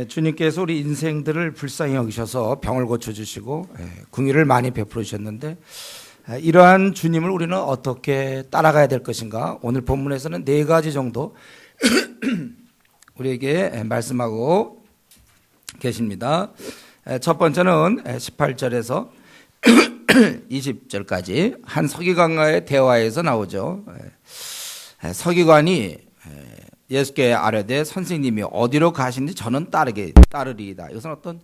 주님께서 우리 인생들을 불쌍히 여기셔서 병을 고쳐주시고 긍휼을 많이 베풀어 주셨는데, 이러한 주님을 우리는 어떻게 따라가야 될 것인가? 오늘 본문에서는 4가지 정도 우리에게 말씀하고 계십니다. 첫 번째는 18절에서 20절까지 한 서기관과의 대화에서 나오죠. 서기관이 예수께 아뢰되 선생님이 어디로 가시는지 저는 따르리이다. 이것은 어떤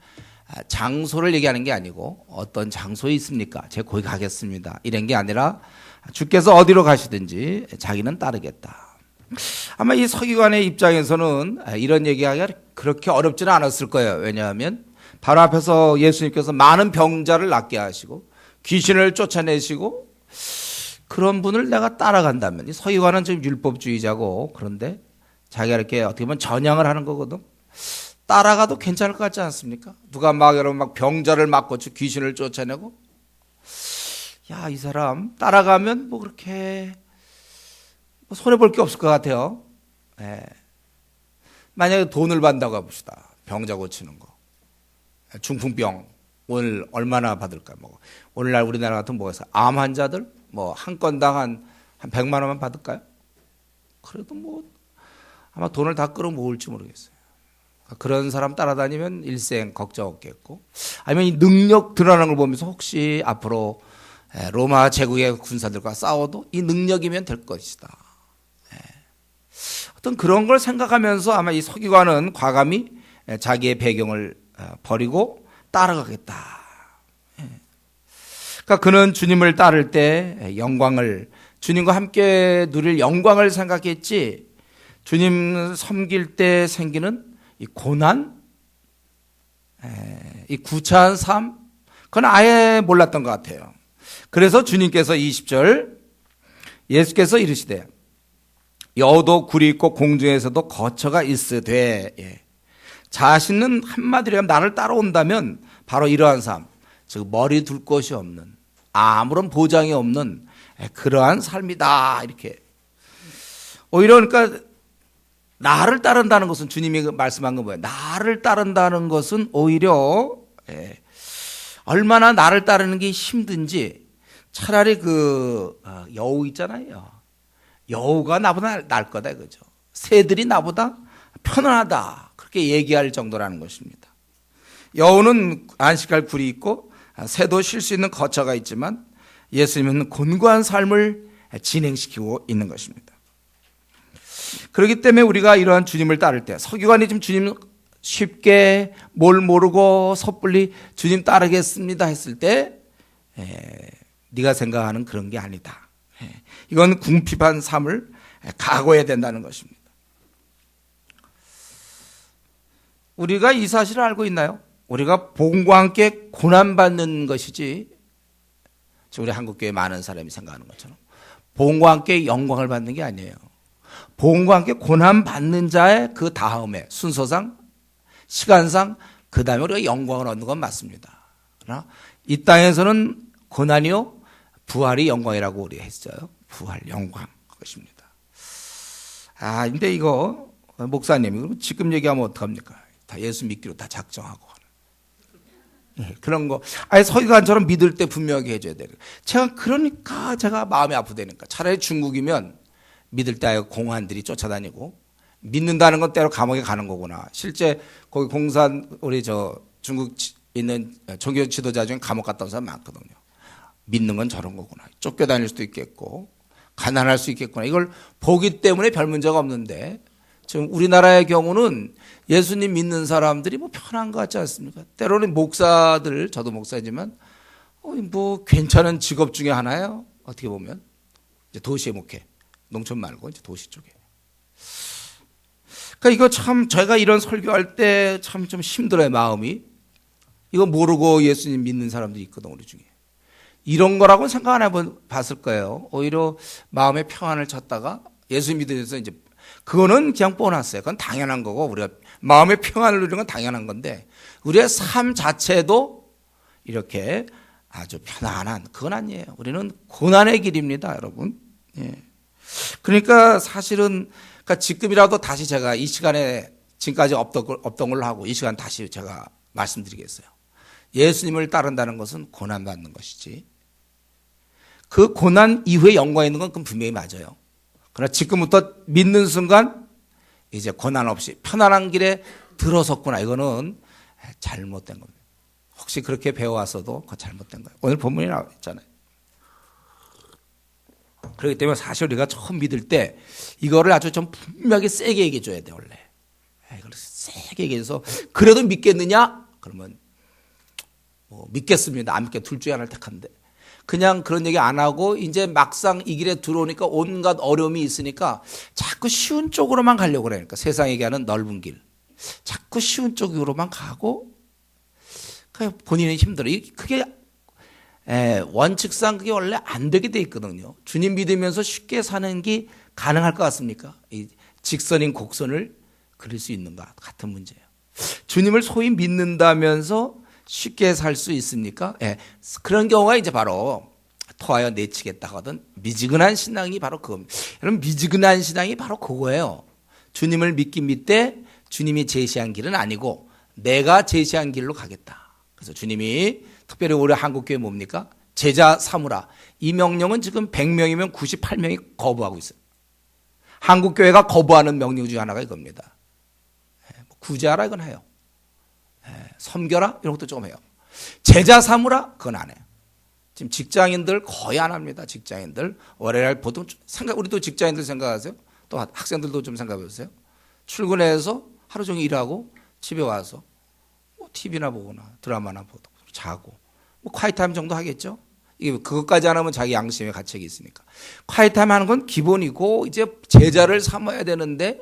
장소를 얘기하는 게 아니고 어떤 장소에 있습니까? 제가 거기 가겠습니다. 이런 게 아니라 주께서 어디로 가시든지 자기는 따르겠다. 아마 이 서기관의 입장에서는 이런 얘기하기가 그렇게 어렵지는 않았을 거예요. 왜냐하면 바로 앞에서 예수님께서 많은 병자를 낫게 하시고 귀신을 쫓아내시고 그런 분을 내가 따라간다면, 이 서기관은 지금 율법주의자고 그런데 자기가 이렇게 어떻게 보면 전향을 하는 거거든. 따라가도 괜찮을 것 같지 않습니까? 누가 막 여러분 막 병자를 막 고쳐 귀신을 쫓아내고, 야, 이 사람 따라가면 뭐 그렇게 뭐 손해 볼 게 없을 것 같아요. 만약에 돈을 받는다고 해봅시다. 병자 고치는 거, 중풍병 오늘 얼마나 받을까? 뭐 오늘날 우리나라 같은 뭐에서 암 환자들 뭐 한 건당 한 100만 원만 받을까요? 그래도 뭐 아마 돈을 다 끌어모을지 모르겠어요. 그런 사람 따라다니면 일생 걱정 없겠고, 아니면 이 능력 드러나는 걸 보면서 혹시 앞으로 로마 제국의 군사들과 싸워도 이 능력이면 될 것이다. 어떤 그런 걸 생각하면서 아마 이 서기관은 과감히 자기의 배경을 버리고 따라가겠다. 그러니까 그는 주님을 따를 때 영광을, 주님과 함께 누릴 영광을 생각했지, 주님 섬길 때 생기는 이 고난, 이 구차한 삶, 그건 아예 몰랐던 것 같아요. 그래서 주님께서 20절 예수께서 이르시되 여도 굴이 있고 공중에서도 거처가 있으되, 자신은 한마디로 하면 나를 따라온다면 바로 이러한 삶, 즉 머리 둘 곳이 없는, 아무런 보장이 없는 그러한 삶이다. 이렇게 오히려 그러니까 나를 따른다는 것은, 주님이 말씀한 건 뭐예요? 나를 따른다는 것은 오히려 얼마나 나를 따르는 게 힘든지, 차라리 그 여우 있잖아요. 여우가 나보다 나을 거다, 그죠? 새들이 나보다 편안하다, 그렇게 얘기할 정도라는 것입니다. 여우는 안식할 굴이 있고 새도 쉴 수 있는 거처가 있지만 예수님은 곤고한 삶을 진행시키고 있는 것입니다. 그렇기 때문에 우리가 이러한 주님을 따를 때, 서기관이 지금 주님 쉽게 뭘 모르고 섣불리 주님 따르겠습니다 했을 때, 네가 생각하는 그런 게 아니다. 이건 궁핍한 삶을 각오해야 된다는 것입니다. 우리가 이 사실을 알고 있나요? 우리가 복음과 함께 고난받는 것이지, 우리 한국교회 많은 사람이 생각하는 것처럼 복음과 함께 영광을 받는 게 아니에요. 복음과 함께 고난받는 자의 그 다음에 순서상, 시간상, 그 다음에 우리가 영광을 얻는 건 맞습니다. 그러나 이 땅에서는 고난이요 부활이 영광이라고 우리 했어요. 부활, 영광, 그것입니다. 근데 이거 목사님 지금 얘기하면 어떡합니까? 다 예수 믿기로 다 작정하고 그런 거, 아예 서기관처럼 믿을 때 분명하게 해줘야 돼요. 그러니까 제가 마음이 아프다니까. 차라리 중국이면 믿을 때 공안들이 쫓아다니고, 믿는다는 건 때로 감옥에 가는 거구나. 실제 거기 공산, 우리 중국 있는 종교 지도자 중에 감옥 갔다 온 사람 많거든요. 믿는 건 저런 거구나. 쫓겨다닐 수도 있겠고 가난할 수 있겠구나. 이걸 보기 때문에 별 문제가 없는데, 지금 우리나라의 경우는 예수님 믿는 사람들이 뭐 편한 것 같지 않습니까? 때로는 목사들, 저도 목사지만 뭐 괜찮은 직업 중에 하나예요. 어떻게 보면 이제 도시에 목회, 농촌 말고 이제 도시 쪽에. 그러니까 이거 참 저희가 이런 설교할 때 참 좀 힘들어요, 마음이. 이거 모르고 예수님 믿는 사람들이 있거든, 우리 중에. 이런 거라고 생각 안 해봤을 거예요. 오히려 마음의 평안을 찾다가 예수 믿으면서 이제 그거는 그냥 보너스예요. 그건 당연한 거고, 우리가 마음의 평안을 누리는 건 당연한 건데, 우리의 삶 자체도 이렇게 아주 편안한, 그건 아니에요. 우리는 고난의 길입니다, 여러분. 그러니까 사실은, 그러니까 지금이라도 다시 제가 이 시간에 지금까지 없던 걸로 하고 이 시간 다시 제가 말씀드리겠어요. 예수님을 따른다는 것은 고난받는 것이지, 그 고난 이후에 영광이 있는 건 그건 분명히 맞아요. 그러나 지금부터 믿는 순간 이제 고난 없이 편안한 길에 들어섰구나, 이거는 잘못된 겁니다. 혹시 그렇게 배워왔어도 그거 잘못된 거예요. 오늘 본문이 나와 있잖아요. 그렇기 때문에 사실 우리가 처음 믿을 때 이거를 아주 좀 분명하게 세게 얘기해 줘야 돼. 원래 이걸 세게 얘기해서 그래도 믿겠느냐? 그러면 뭐 믿겠습니다, 안 믿게 둘 중에 하나를 택한데, 그냥 그런 얘기 안 하고 이제 막상 이 길에 들어오니까 온갖 어려움이 있으니까 자꾸 쉬운 쪽으로만 가려고 그러니까, 세상 얘기하는 넓은 길, 자꾸 쉬운 쪽으로만 가고 본인은 힘들어. 그게 원칙상 그게 원래 안 되게 돼 있거든요. 주님 믿으면서 쉽게 사는 게 가능할 것 같습니까? 이 직선인 곡선을 그릴 수 있는가 같은 문제예요. 주님을 소위 믿는다면서 쉽게 살 수 있습니까? 그런 경우가 이제 바로 토하여 내치겠다 하거든. 미지근한 신앙이 바로 그겁니다. 여러분, 미지근한 신앙이 바로 그거예요. 주님을 믿긴 믿되 주님이 제시한 길은 아니고 내가 제시한 길로 가겠다. 그래서 주님이 특별히 우리 한국교회 뭡니까? 제자 삼으라. 이 명령은 지금 100명이면 98명이 거부하고 있어요. 한국교회가 거부하는 명령 중에 하나가 이겁니다. 구제하라 이건 해요. 섬겨라 이런 것도 조금 해요. 제자 삼으라 그건 안 해요. 지금 직장인들 거의 안 합니다. 직장인들 월요일 보통 우리도 직장인들 생각하세요? 또 학생들도 좀 생각해 보세요. 출근해서 하루 종일 일하고 집에 와서 뭐 TV나 보거나 드라마나 보고 자고 뭐 콰이타임 정도 하겠죠. 이게 그것까지 안 하면 자기 양심의 가책이 있으니까. 콰이타임 하는 건 기본이고 이제 제자를 삼아야 되는데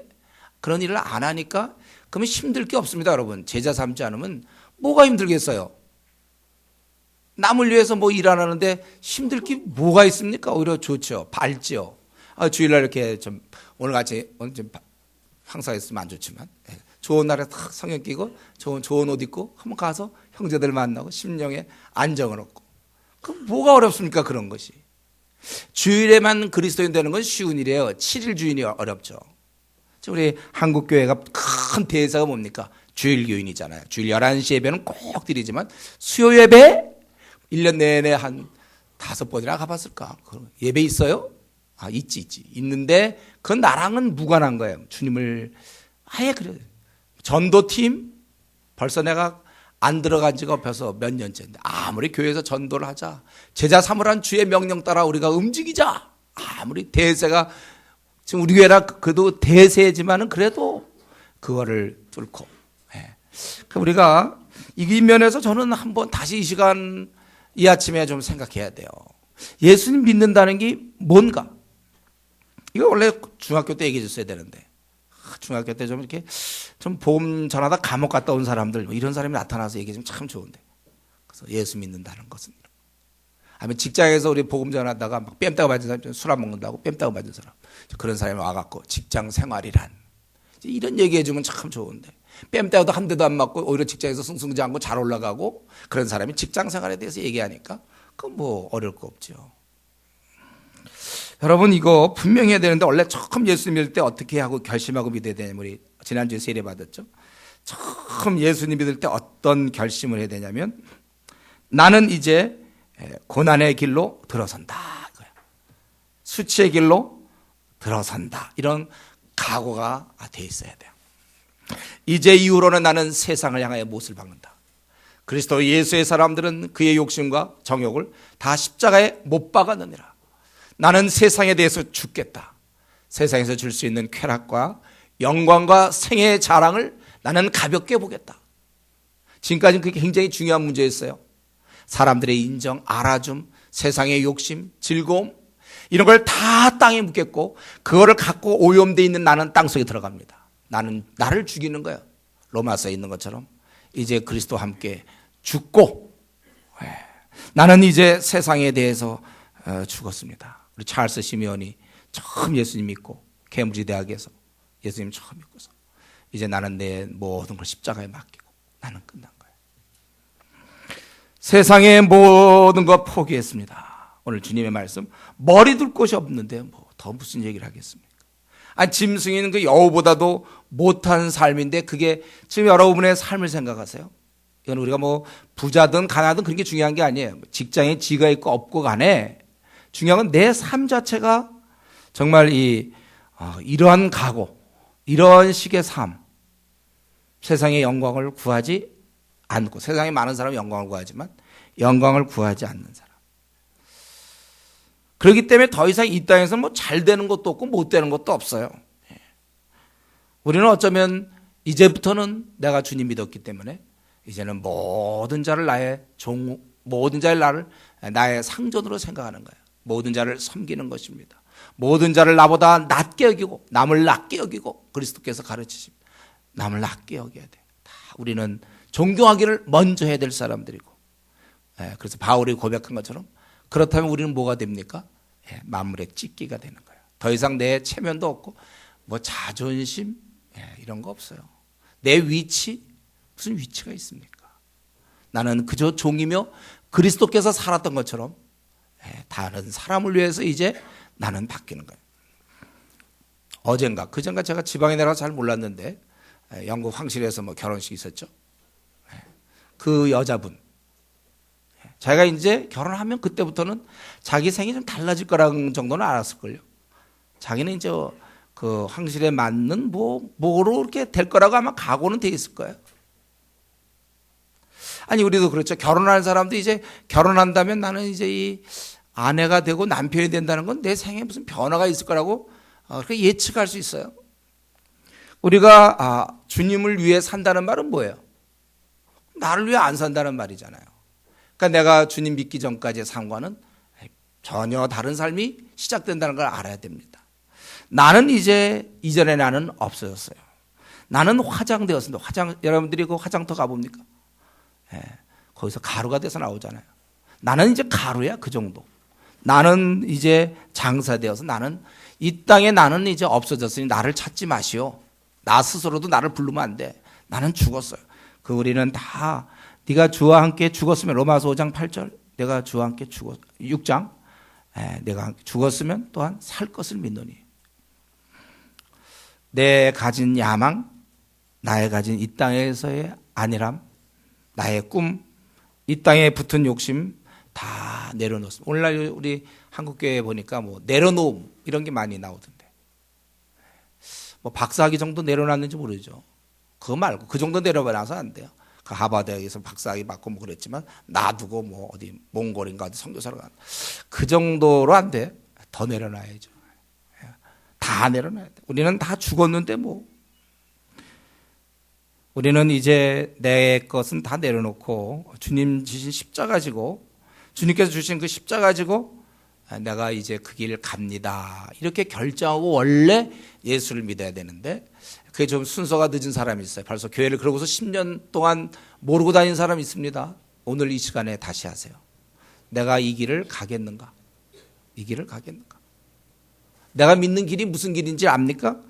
그런 일을 안 하니까 그러면 힘들 게 없습니다, 여러분. 제자 삼지 않으면 뭐가 힘들겠어요? 남을 위해서 뭐 일 안 하는데 힘들 게 뭐가 있습니까? 오히려 좋죠. 밝지요. 주일날 이렇게 좀 오늘 좀 항상 있으면 안 좋지만 좋은 날에 탁 성경 끼고 좋은 옷 입고 한번 가서 형제들 만나고 심령에 안정을 얻고, 그 뭐가 어렵습니까? 그런 것이. 주일에만 그리스도인 되는 건 쉬운 일이에요. 7일 주일이 어렵죠. 우리 한국교회가 큰 대사가 뭡니까? 주일 교인이잖아요. 주일 11시 예배는 꼭 드리지만 수요 예배 1년 내내 한 5번이나 가봤을까? 예배 있어요? 있지. 있는데 그건 나랑은 무관한 거예요. 주님을 아예 그래요. 전도팀 벌써 내가 안 들어간 지가 없어서 몇 년째인데 아무리 교회에서 전도를 하자, 제자 삼으란 주의 명령 따라 우리가 움직이자, 아무리 대세가 지금 우리 교회라 그래도 대세지만은 그래도 그거를 뚫고, 우리가 이 면에서 저는 한번 다시 이 시간 이 아침에 좀 생각해야 돼요. 예수님 믿는다는 게 뭔가? 이거 원래 중학교 때 얘기해 줬어야 되는데, 중학교 때 좀 이렇게 좀 복음 전하다 감옥 갔다 온 사람들, 이런 사람이 나타나서 얘기해 주면 참 좋은데. 그래서 예수 믿는다는 것은, 아니면 직장에서 우리 복음 전하다가 막 뺨따고 맞은 사람, 술 안 먹는다고 뺨따고 맞은 사람, 그런 사람이 와갖고 직장 생활이란 이런 얘기해 주면 참 좋은데, 뺨따고도 한 대도 안 맞고 오히려 직장에서 승승장구 잘 올라가고 그런 사람이 직장 생활에 대해서 얘기하니까 그건 뭐 어려울 거 없죠. 여러분, 이거 분명히 해야 되는데, 원래 처음 예수 믿을 때 어떻게 하고 결심하고 믿어야 되냐면, 우리 지난주에 세례 받았죠. 처음 예수님 믿을 때 어떤 결심을 해야 되냐면, 나는 이제 고난의 길로 들어선다, 수치의 길로 들어선다, 이런 각오가 돼 있어야 돼요. 이제 이후로는 나는 세상을 향하여 못을 박는다. 그리스도 예수의 사람들은 그의 욕심과 정욕을 다 십자가에 못 박았느니라. 나는 세상에 대해서 죽겠다. 세상에서 줄 수 있는 쾌락과 영광과 생애의 자랑을 나는 가볍게 보겠다. 지금까지는 그게 굉장히 중요한 문제였어요. 사람들의 인정, 알아줌, 세상의 욕심, 즐거움, 이런 걸 다 땅에 묻겠고, 그거를 갖고 오염되어 있는 나는 땅속에 들어갑니다. 나는 나를 죽이는 거예요. 로마서에 있는 것처럼 이제 그리스도와 함께 죽고, 나는 이제 세상에 대해서 죽었습니다. 우리 찰스 시메온이 처음 예수님 믿고 케임브리지 대학에서 예수님 처음 믿고서 이제 나는 내 모든 걸 십자가에 맡기고 나는 끝난 거예요. 세상의 모든 것 포기했습니다. 오늘 주님의 말씀, 머리 둘 곳이 없는데 뭐 더 무슨 얘기를 하겠습니까? 짐승인 그 여우보다도 못한 삶인데 그게 지금 여러분의 삶을 생각하세요. 이건 우리가 뭐 부자든 가난하든 그런 게 중요한 게 아니에요. 직장에 지가 있고 없고 간에 중요한 건 내 삶 자체가 정말 이러한 각오, 이런 식의 삶, 세상의 영광을 구하지 않고, 세상에 많은 사람이 영광을 구하지만 영광을 구하지 않는 사람. 그렇기 때문에 더 이상 이 땅에서 뭐 잘 되는 것도 없고 못 되는 것도 없어요. 우리는 어쩌면 이제부터는 내가 주님 믿었기 때문에 이제는 모든 자를 나의 나를 나의 상전으로 생각하는 거예요. 모든 자를 섬기는 것입니다. 모든 자를 나보다 낮게 여기고 남을 낮게 여기고, 그리스도께서 가르치십니다. 남을 낮게 여겨야 돼. 다 우리는 존경하기를 먼저 해야 될 사람들이고, 그래서 바울이 고백한 것처럼 그렇다면 우리는 뭐가 됩니까? 만물의 찢기가 되는 거예요. 더 이상 내 체면도 없고 뭐 자존심 이런 거 없어요. 내 위치, 무슨 위치가 있습니까? 나는 그저 종이며 그리스도께서 살았던 것처럼 다른 사람을 위해서 이제 나는 바뀌는 거예요. 어젠가 그젠가 제가 지방에 내려가서 잘 몰랐는데 영국 황실에서 뭐 결혼식이 있었죠. 그 여자분, 자기가 이제 결혼하면 그때부터는 자기 생이 좀 달라질 거라는 정도는 알았을걸요. 자기는 이제 그 황실에 맞는 뭐로 이렇게 될 거라고 아마 각오는 돼 있을 거예요. 아니 우리도 그렇죠. 결혼할 사람도 이제 결혼한다면 나는 이제 이 아내가 되고 남편이 된다는 건 내 생에 무슨 변화가 있을 거라고 그렇게 예측할 수 있어요. 우리가 주님을 위해 산다는 말은 뭐예요? 나를 위해 안 산다는 말이잖아요. 그러니까 내가 주님 믿기 전까지의 삶과는 전혀 다른 삶이 시작된다는 걸 알아야 됩니다. 나는 이제 이전의 나는 없어졌어요. 나는 화장되었습니다. 여러분들이 그 화장터 가봅니까? 거기서 가루가 돼서 나오잖아요. 나는 이제 가루야, 그 정도. 나는 이제 장사되어서 나는 이 땅에 나는 이제 없어졌으니 나를 찾지 마시오. 나 스스로도 나를 부르면 안 돼. 나는 죽었어요. 그 우리는 다 네가 주와 함께 죽었으면, 로마서 5장 8절, 내가 주와 함께 6장, 내가 죽었으면 또한 살 것을 믿노니. 내 가진 야망, 나의 가진 이 땅에서의 안일함, 나의 꿈, 이 땅에 붙은 욕심 다 내려놓습니다. 오늘날 우리 한국교회에 보니까 뭐 내려놓음 이런 게 많이 나오던데, 뭐 박사학위 정도 내려놨는지 모르죠. 그거 말고 그 정도 내려놔서 안 돼요. 그 하버드에서 박사학위 받고 뭐 그랬지만 놔두고 뭐 어디 몽골인가 어디 선교사로 간, 그 정도로 안 돼. 더 내려놔야죠. 다 내려놔야 돼. 우리는 다 죽었는데 뭐. 우리는 이제 내 것은 다 내려놓고 주님 지신 십자가 지고, 주님께서 주신 그 십자가 가지고 내가 이제 그 길을 갑니다, 이렇게 결정하고 원래 예수를 믿어야 되는데, 그게 좀 순서가 늦은 사람이 있어요. 벌써 교회를 그러고서 10년 동안 모르고 다닌 사람이 있습니다. 오늘 이 시간에 다시 하세요. 내가 이 길을 가겠는가? 이 길을 가겠는가? 내가 믿는 길이 무슨 길인지 압니까?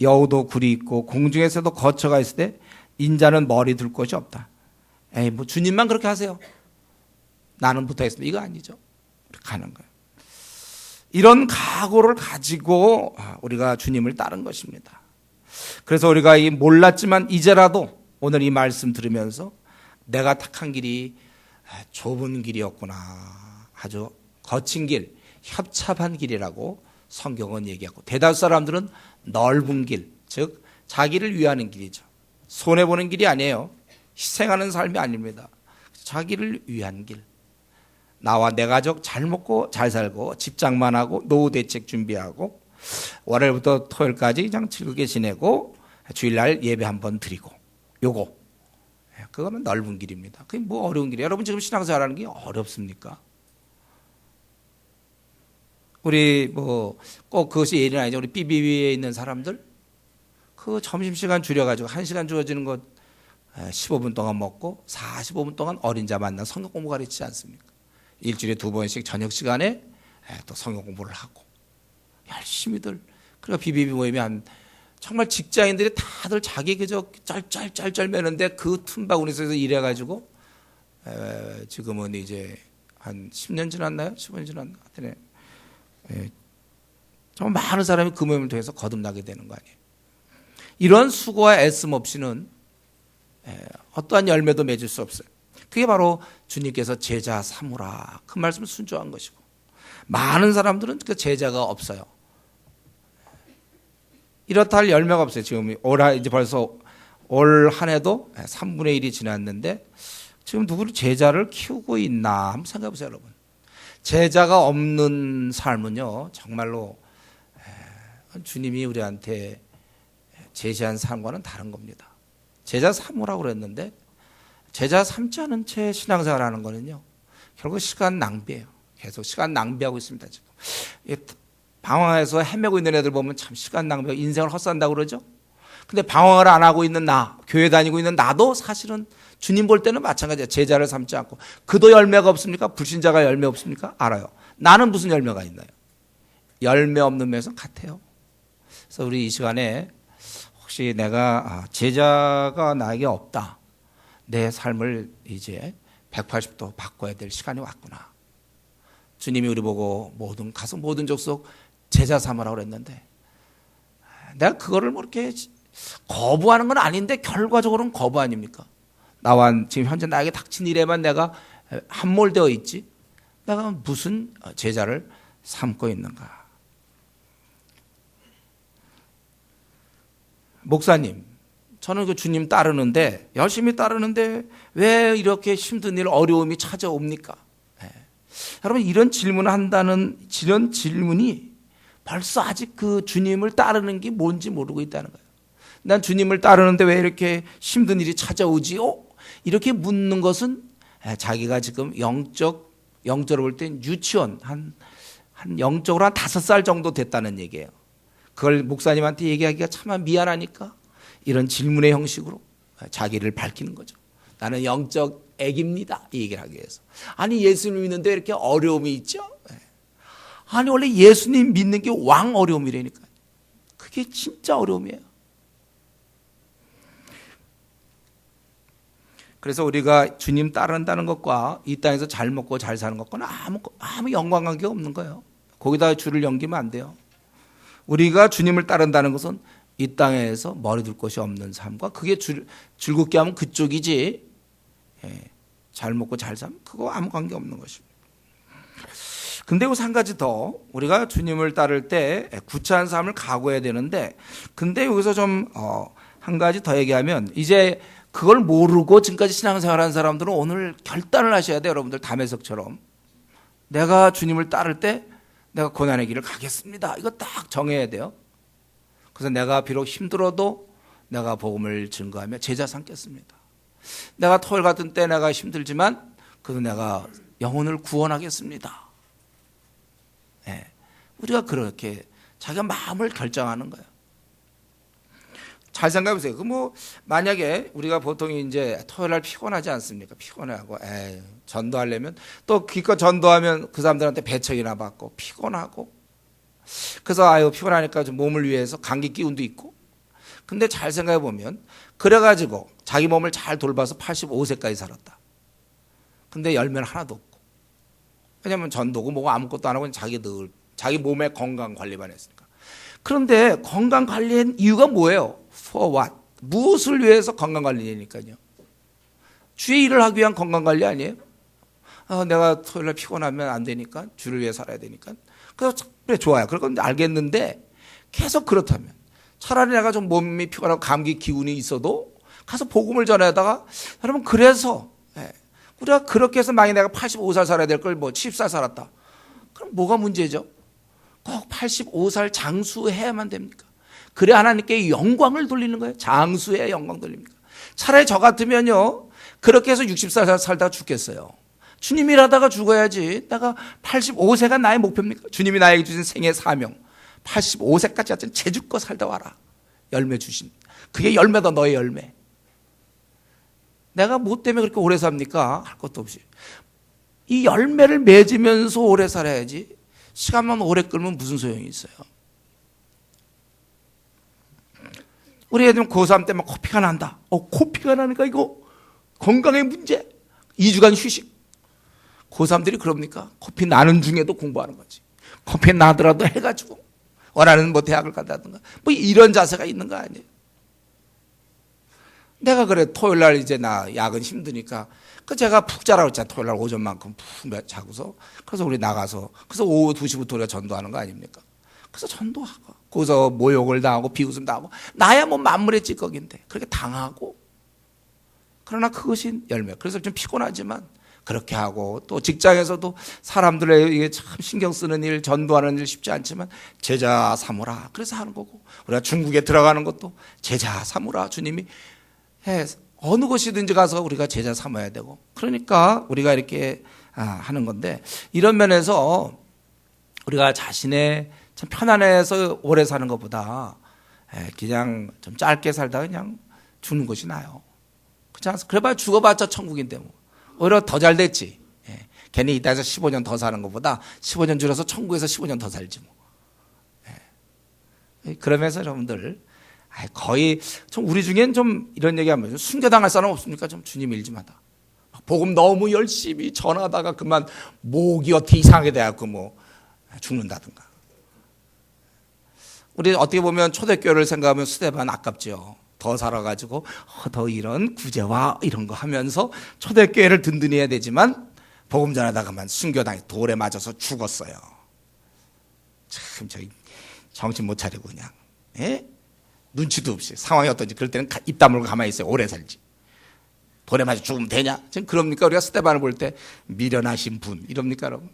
여우도 굴이 있고 공중에서도 거처가 있을 때 인자는 머리 둘 곳이 없다. 에이, 뭐 주님만 그렇게 하세요. 나는 붙어있습니다. 이거 아니죠. 가는 거예요. 이런 각오를 가지고 우리가 주님을 따른 것입니다. 그래서 우리가 몰랐지만 이제라도 오늘 이 말씀 들으면서 내가 택한 길이 좁은 길이었구나, 아주 거친 길, 협잡한 길이라고 성경은 얘기하고, 대다수 사람들은 넓은 길, 즉 자기를 위하는 길이죠. 손해보는 길이 아니에요. 희생하는 삶이 아닙니다. 자기를 위한 길. 나와 내 가족 잘 먹고 잘 살고 집장만 하고 노후 대책 준비하고 월요일부터 토요일까지 그냥 즐겁게 지내고 주일날 예배 한번 드리고, 요거 그거는 넓은 길입니다. 그게 뭐 어려운 길이에요. 여러분 지금 신앙생활하는 게 어렵습니까? 우리 뭐 꼭 그것이 예는 아니죠. 우리 BBB에 있는 사람들 그 점심시간 줄여가지고 1시간 주어지는 것 15분 동안 먹고 45분 동안 어린 자 만나 성경 공부 가르치지 않습니까? 일주일에 2번씩 저녁 시간에 또 성경 공부를 하고 열심히들. 그러니까 BBB 모임이 한 정말 직장인들이 다들 자기 그저 짤짤짤짤 매는데 그 틈바구니에서 일해가지고 지금은 이제 한 10년 지났나요? 15년 지났나? 하여튼 정말 많은 사람이 그 모임을 통해서 거듭나게 되는 거 아니에요. 이런 수고와 애씀 없이는 어떠한 열매도 맺을 수 없어요. 그게 바로 주님께서 제자 삼으라 그 말씀을 순종한 것이고, 많은 사람들은 그 제자가 없어요. 이렇다 할 열매가 없어요. 지금 이제 벌써 올 한 해도 3분의 1이 지났는데 지금 누구를 제자를 키우고 있나 한번 생각해 보세요, 여러분. 제자가 없는 삶은요, 정말로 주님이 우리한테 제시한 삶과는 다른 겁니다. 제자 삼으라고 그랬는데 제자 삼지 않은 채 신앙생활 하는 거는요, 결국 시간 낭비예요. 계속 시간 낭비하고 있습니다, 지금. 방황해서 헤매고 있는 애들 보면 참 시간 낭비하고 인생을 헛산다고 그러죠. 근데 방황을 안 하고 있는 나, 교회 다니고 있는 나도 사실은 주님 볼 때는 마찬가지예요. 제자를 삼지 않고. 그도 열매가 없습니까? 불신자가 열매 없습니까? 알아요. 나는 무슨 열매가 있나요? 열매 없는 면에서 같아요. 그래서 우리 이 시간에 혹시 내가 제자가 나에게 없다, 내 삶을 이제 180도 바꿔야 될 시간이 왔구나. 주님이 우리 보고 가서 모든 족속 제자 삼으라고 그랬는데 내가 그거를 뭐 이렇게 거부하는 건 아닌데 결과적으로는 거부 아닙니까? 나와 지금 현재 나에게 닥친 일에만 내가 함몰되어 있지, 내가 무슨 제자를 삼고 있는가? 목사님, 저는 그 주님 따르는데, 열심히 따르는데 왜 이렇게 힘든 일, 어려움이 찾아옵니까? 여러분, 이런 질문을 한다는 이런 질문이 벌써 아직 그 주님을 따르는 게 뭔지 모르고 있다는 거예요. 난 주님을 따르는데 왜 이렇게 힘든 일이 찾아오지요? 이렇게 묻는 것은 자기가 지금 영적으로 볼 땐 유치원, 한 영적으로 한 5살 정도 됐다는 얘기예요. 그걸 목사님한테 얘기하기가 참 미안하니까 이런 질문의 형식으로 자기를 밝히는 거죠. 나는 영적 애기입니다, 이 얘기를 하기 위해서. 아니, 예수님 믿는데 이렇게 어려움이 있죠? 아니, 원래 예수님 믿는 게 왕 어려움이라니까요. 그게 진짜 어려움이에요. 그래서 우리가 주님 따른다는 것과 이 땅에서 잘 먹고 잘 사는 것과는 아무 연관관계가 없는 거예요. 거기다 줄을 넘기면 안 돼요. 우리가 주님을 따른다는 것은 이 땅에서 머리 둘 곳이 없는 삶과, 그게 즐겁게 하면 그쪽이지, 잘 먹고 잘 살면 그거 아무 관계 없는 것입니다. 근데 여기서 한 가지 더, 우리가 주님을 따를 때 구차한 삶을 각오해야 되는데, 근데 여기서 좀 한 가지 더 얘기하면, 이제 그걸 모르고 지금까지 신앙생활한 사람들은 오늘 결단을 하셔야 돼요. 여러분들 담에석처럼 내가 주님을 따를 때 내가 고난의 길을 가겠습니다, 이거 딱 정해야 돼요. 그래서 내가 비록 힘들어도 내가 복음을 증거하며 제자 삼겠습니다. 내가 토요일 같은 때 내가 힘들지만 그래도 내가 영혼을 구원하겠습니다. 우리가 그렇게 자기가 마음을 결정하는 거예요. 잘 생각해 보세요. 만약에 우리가 보통 이제 토요일 날 피곤하지 않습니까? 피곤해하고, 전도하려면 또 기껏 전도하면 그 사람들한테 배척이나 받고 피곤하고, 그래서 피곤하니까 좀 몸을 위해서 감기 기운도 있고. 근데 잘 생각해 보면, 그래가지고 자기 몸을 잘 돌봐서 85세까지 살았다. 근데 열매는 하나도 없고. 왜냐면 전도고 뭐고 아무것도 안 하고 자기 몸의 건강 관리만 했으니까. 그런데 건강 관리한 이유가 뭐예요? For what? 무엇을 위해서 건강 관리니까요. 주의 일을 하기 위한 건강 관리 아니에요? 내가 토요일날 피곤하면 안 되니까, 주를 위해 살아야 되니까. 그래서 그래, 좋아요. 그건 알겠는데 계속 그렇다면 차라리 내가 좀 몸이 피곤하고 감기 기운이 있어도 가서 복음을 전하다가, 여러분, 그래서 우리가 그렇게 해서 만약에 내가 85살 살아야 될 걸 70살 살았다, 그럼 뭐가 문제죠? 꼭 85살 장수해야만 됩니까? 그래 하나님께 영광을 돌리는 거예요. 장수해야 영광 돌립니까? 차라리 저 같으면요, 그렇게 해서 60살 살다가 죽겠어요. 주님 일하다가 죽어야지. 내가 85세가 나의 목표입니까? 주님이 나에게 주신 생애 사명, 85세까지 하여튼 제주껏 살다 와라. 열매 주신, 그게 열매다. 너의 열매. 내가 뭐 때문에 그렇게 오래 삽니까? 할 것도 없이 이 열매를 맺으면서 오래 살아야지. 시간만 오래 끌면 무슨 소용이 있어요? 우리 애들은 고3 때 막 코피가 난다. 코피가 나니까 이거 건강의 문제. 2주간 휴식. 고3들이 그럽니까? 코피 나는 중에도 공부하는 거지. 코피 나더라도 해가지고 원하는 뭐 대학을 간다든가 뭐 이런 자세가 있는 거 아니에요. 내가 그래 토요일 날 이제 나 야근 힘드니까 제가 푹 자라고 했잖아. 토요일 날 오전만큼 푹 자고서 그래서 우리 나가서 그래서 오후 2시부터 우리가 전도하는 거 아닙니까? 그래서 전도하고 거기서 모욕을 당하고 비웃음 당하고 나야 뭐 만물의 찌꺼기인데 그렇게 당하고 그러나 그것이 열매. 그래서 좀 피곤하지만 그렇게 하고 또 직장에서도 사람들의 이게 참 신경 쓰는 일, 전도하는 일 쉽지 않지만 제자 삼으라. 그래서 하는 거고 우리가 중국에 들어가는 것도 제자 삼으라. 주님이 해. 어느 곳이든지 가서 우리가 제자 삼아야 되고 그러니까 우리가 이렇게 하는 건데 이런 면에서 우리가 자신의 참 편안해서 오래 사는 것보다 그냥 좀 짧게 살다가 그냥 죽는 것이 나아요. 그렇지 않습니까? 그래봐야 죽어봤자 천국인데 뭐. 오히려 더 잘 됐지. 괜히 이 땅에서 15년 더 사는 것보다 15년 줄여서 천국에서 15년 더 살지 뭐. 그러면서 여러분들 거의 좀 우리 중엔 좀 이런 얘기하면 순교당할 사람 없습니까? 좀 주님 일 좀 하다. 복음 너무 열심히 전하다가 그만 목이 어떻게 이상하게 돼갖고 뭐 죽는다든가. 우리 어떻게 보면 초대교회를 생각하면 스데반 아깝죠. 더 살아가지고 더 이런 구제와 이런 거 하면서 초대교회를 든든히 해야 되지만 복음 전하다가만 순교당해 돌에 맞아서 죽었어요. 참 저희 정신 못 차리고 그냥 눈치도 없이 상황이 어떤지 그럴 때는 입 다물고 가만히 있어요. 오래 살지. 돌에 맞아 죽으면 되냐? 지금 그럽니까? 우리가 스데반을 볼 때 미련하신 분 이럽니까 여러분?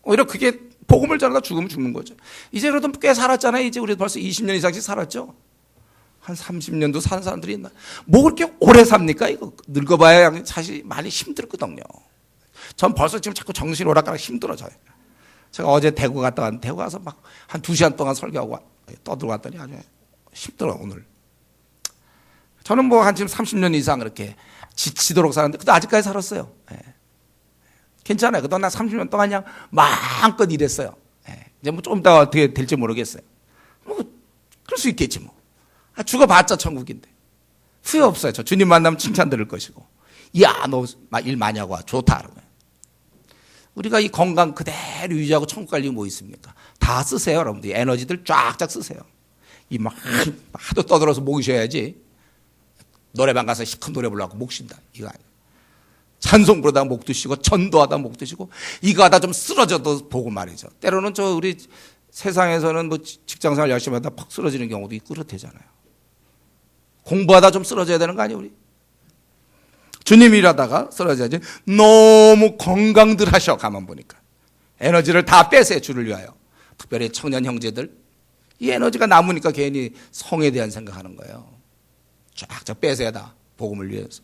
오히려 그게 복음을 전하다 죽으면 죽는 거죠. 이제 그래도 꽤 살았잖아요. 이제 우리 벌써 20년 이상씩 살았죠. 한 30년도 사는 사람들이 있나? 뭐 그렇게 오래 삽니까? 이거 늙어봐야 사실 많이 힘들거든요. 전 벌써 지금 자꾸 정신이 오락가락 힘들어져요. 제가 어제 대구 갔다 왔는데 대구 가서 막 한 2시간 동안 설교하고 떠들고 왔더니 아주 힘들어요 오늘. 저는 뭐 한 지금 30년 이상 그렇게 지치도록 살았는데 그래도 아직까지 살았어요. 괜찮아요. 그동안 나 30년 동안 그냥 마음껏 일했어요. 이제 뭐 좀 더 어떻게 될지 모르겠어요. 뭐 그럴 수 있겠지 뭐. 죽어봤자 천국인데. 후회 없어요. 저 주님 만나면 칭찬 들을 것이고. 야, 너 일 많이 하고 와. 좋다. 그러면. 우리가 이 건강 그대로 유지하고 천국 갈 이유 뭐 있습니까? 다 쓰세요. 여러분들. 에너지들 쫙쫙 쓰세요. 이 막 하도 떠들어서 목이 쉬어야지. 노래방 가서 시큰 노래 부르려고 목 쉰다. 이거 아니에요. 찬송 부르다가 목도 쉬고 전도하다 목도 쉬고 이거 하다 좀 쓰러져도 보고 말이죠. 때로는 저 우리 세상에서는 뭐 직장생활 열심히 하다 팍 쓰러지는 경우도 있고 그렇대잖아요. 공부하다 좀 쓰러져야 되는 거 아니에요, 우리? 주님 일하다가 쓰러져야지. 너무 건강들 하셔, 가만 보니까. 에너지를 다 빼세요, 주를 위하여. 특별히 청년 형제들. 이 에너지가 남으니까 괜히 성에 대한 생각하는 거예요. 쫙쫙 빼세요, 다. 복음을 위해서.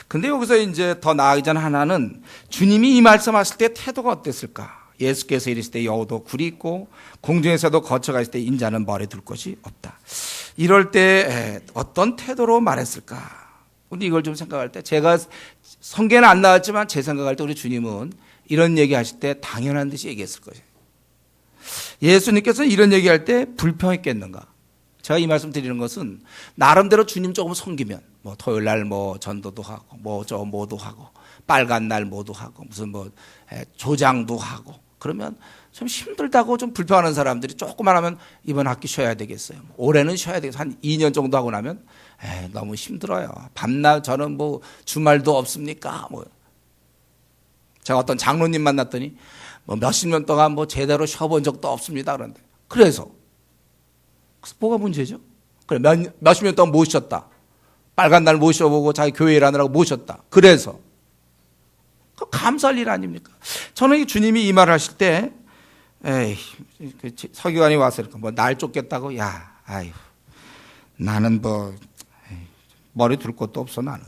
근데 여기서 이제 더 나아가기 전 하나는 주님이 이 말씀하실 때 태도가 어땠을까? 예수께서 이르실 때 여우도 굴이 있고 공중에서도 거쳐가실 때 인자는 머리 둘 것이 없다. 이럴 때 어떤 태도로 말했을까? 우리 이걸 좀 생각할 때 제가 성경에는 안 나왔지만 제 생각할 때 우리 주님은 이런 얘기하실 때 당연한 듯이 얘기했을 것이에요. 예수님께서 이런 얘기할 때 불평했겠는가? 제가 이 말씀 드리는 것은 나름대로 주님 조금 섬기면 뭐 토요일 날 뭐 전도도 하고 뭐도 하고 빨간 날 뭐도 하고 무슨 뭐 조장도 하고 그러면 좀 힘들다고 좀 불평하는 사람들이 조금만 하면 이번 학기 쉬어야 되겠어요. 올해는 쉬어야 되겠어요. 한 2년 정도 하고 나면 너무 힘들어요. 밤낮 저는 뭐 주말도 없습니까? 뭐 제가 어떤 장로님 만났더니 뭐 몇십 년 동안 뭐 제대로 쉬어본 적도 없습니다. 그런데 그래서 뭐가 문제죠? 그래 몇십 년 동안 못 쉬었다. 빨간 날 못 쉬어보고 자기 교회 일하느라고 못 쉬었다. 그래서 그 감사할 일 아닙니까? 저는 이 주님이 이 말을 하실 때 서기관이 와서 이렇게 뭐 날 쫓겠다고 아유 나는 뭐 머리 둘 것도 없어 나는.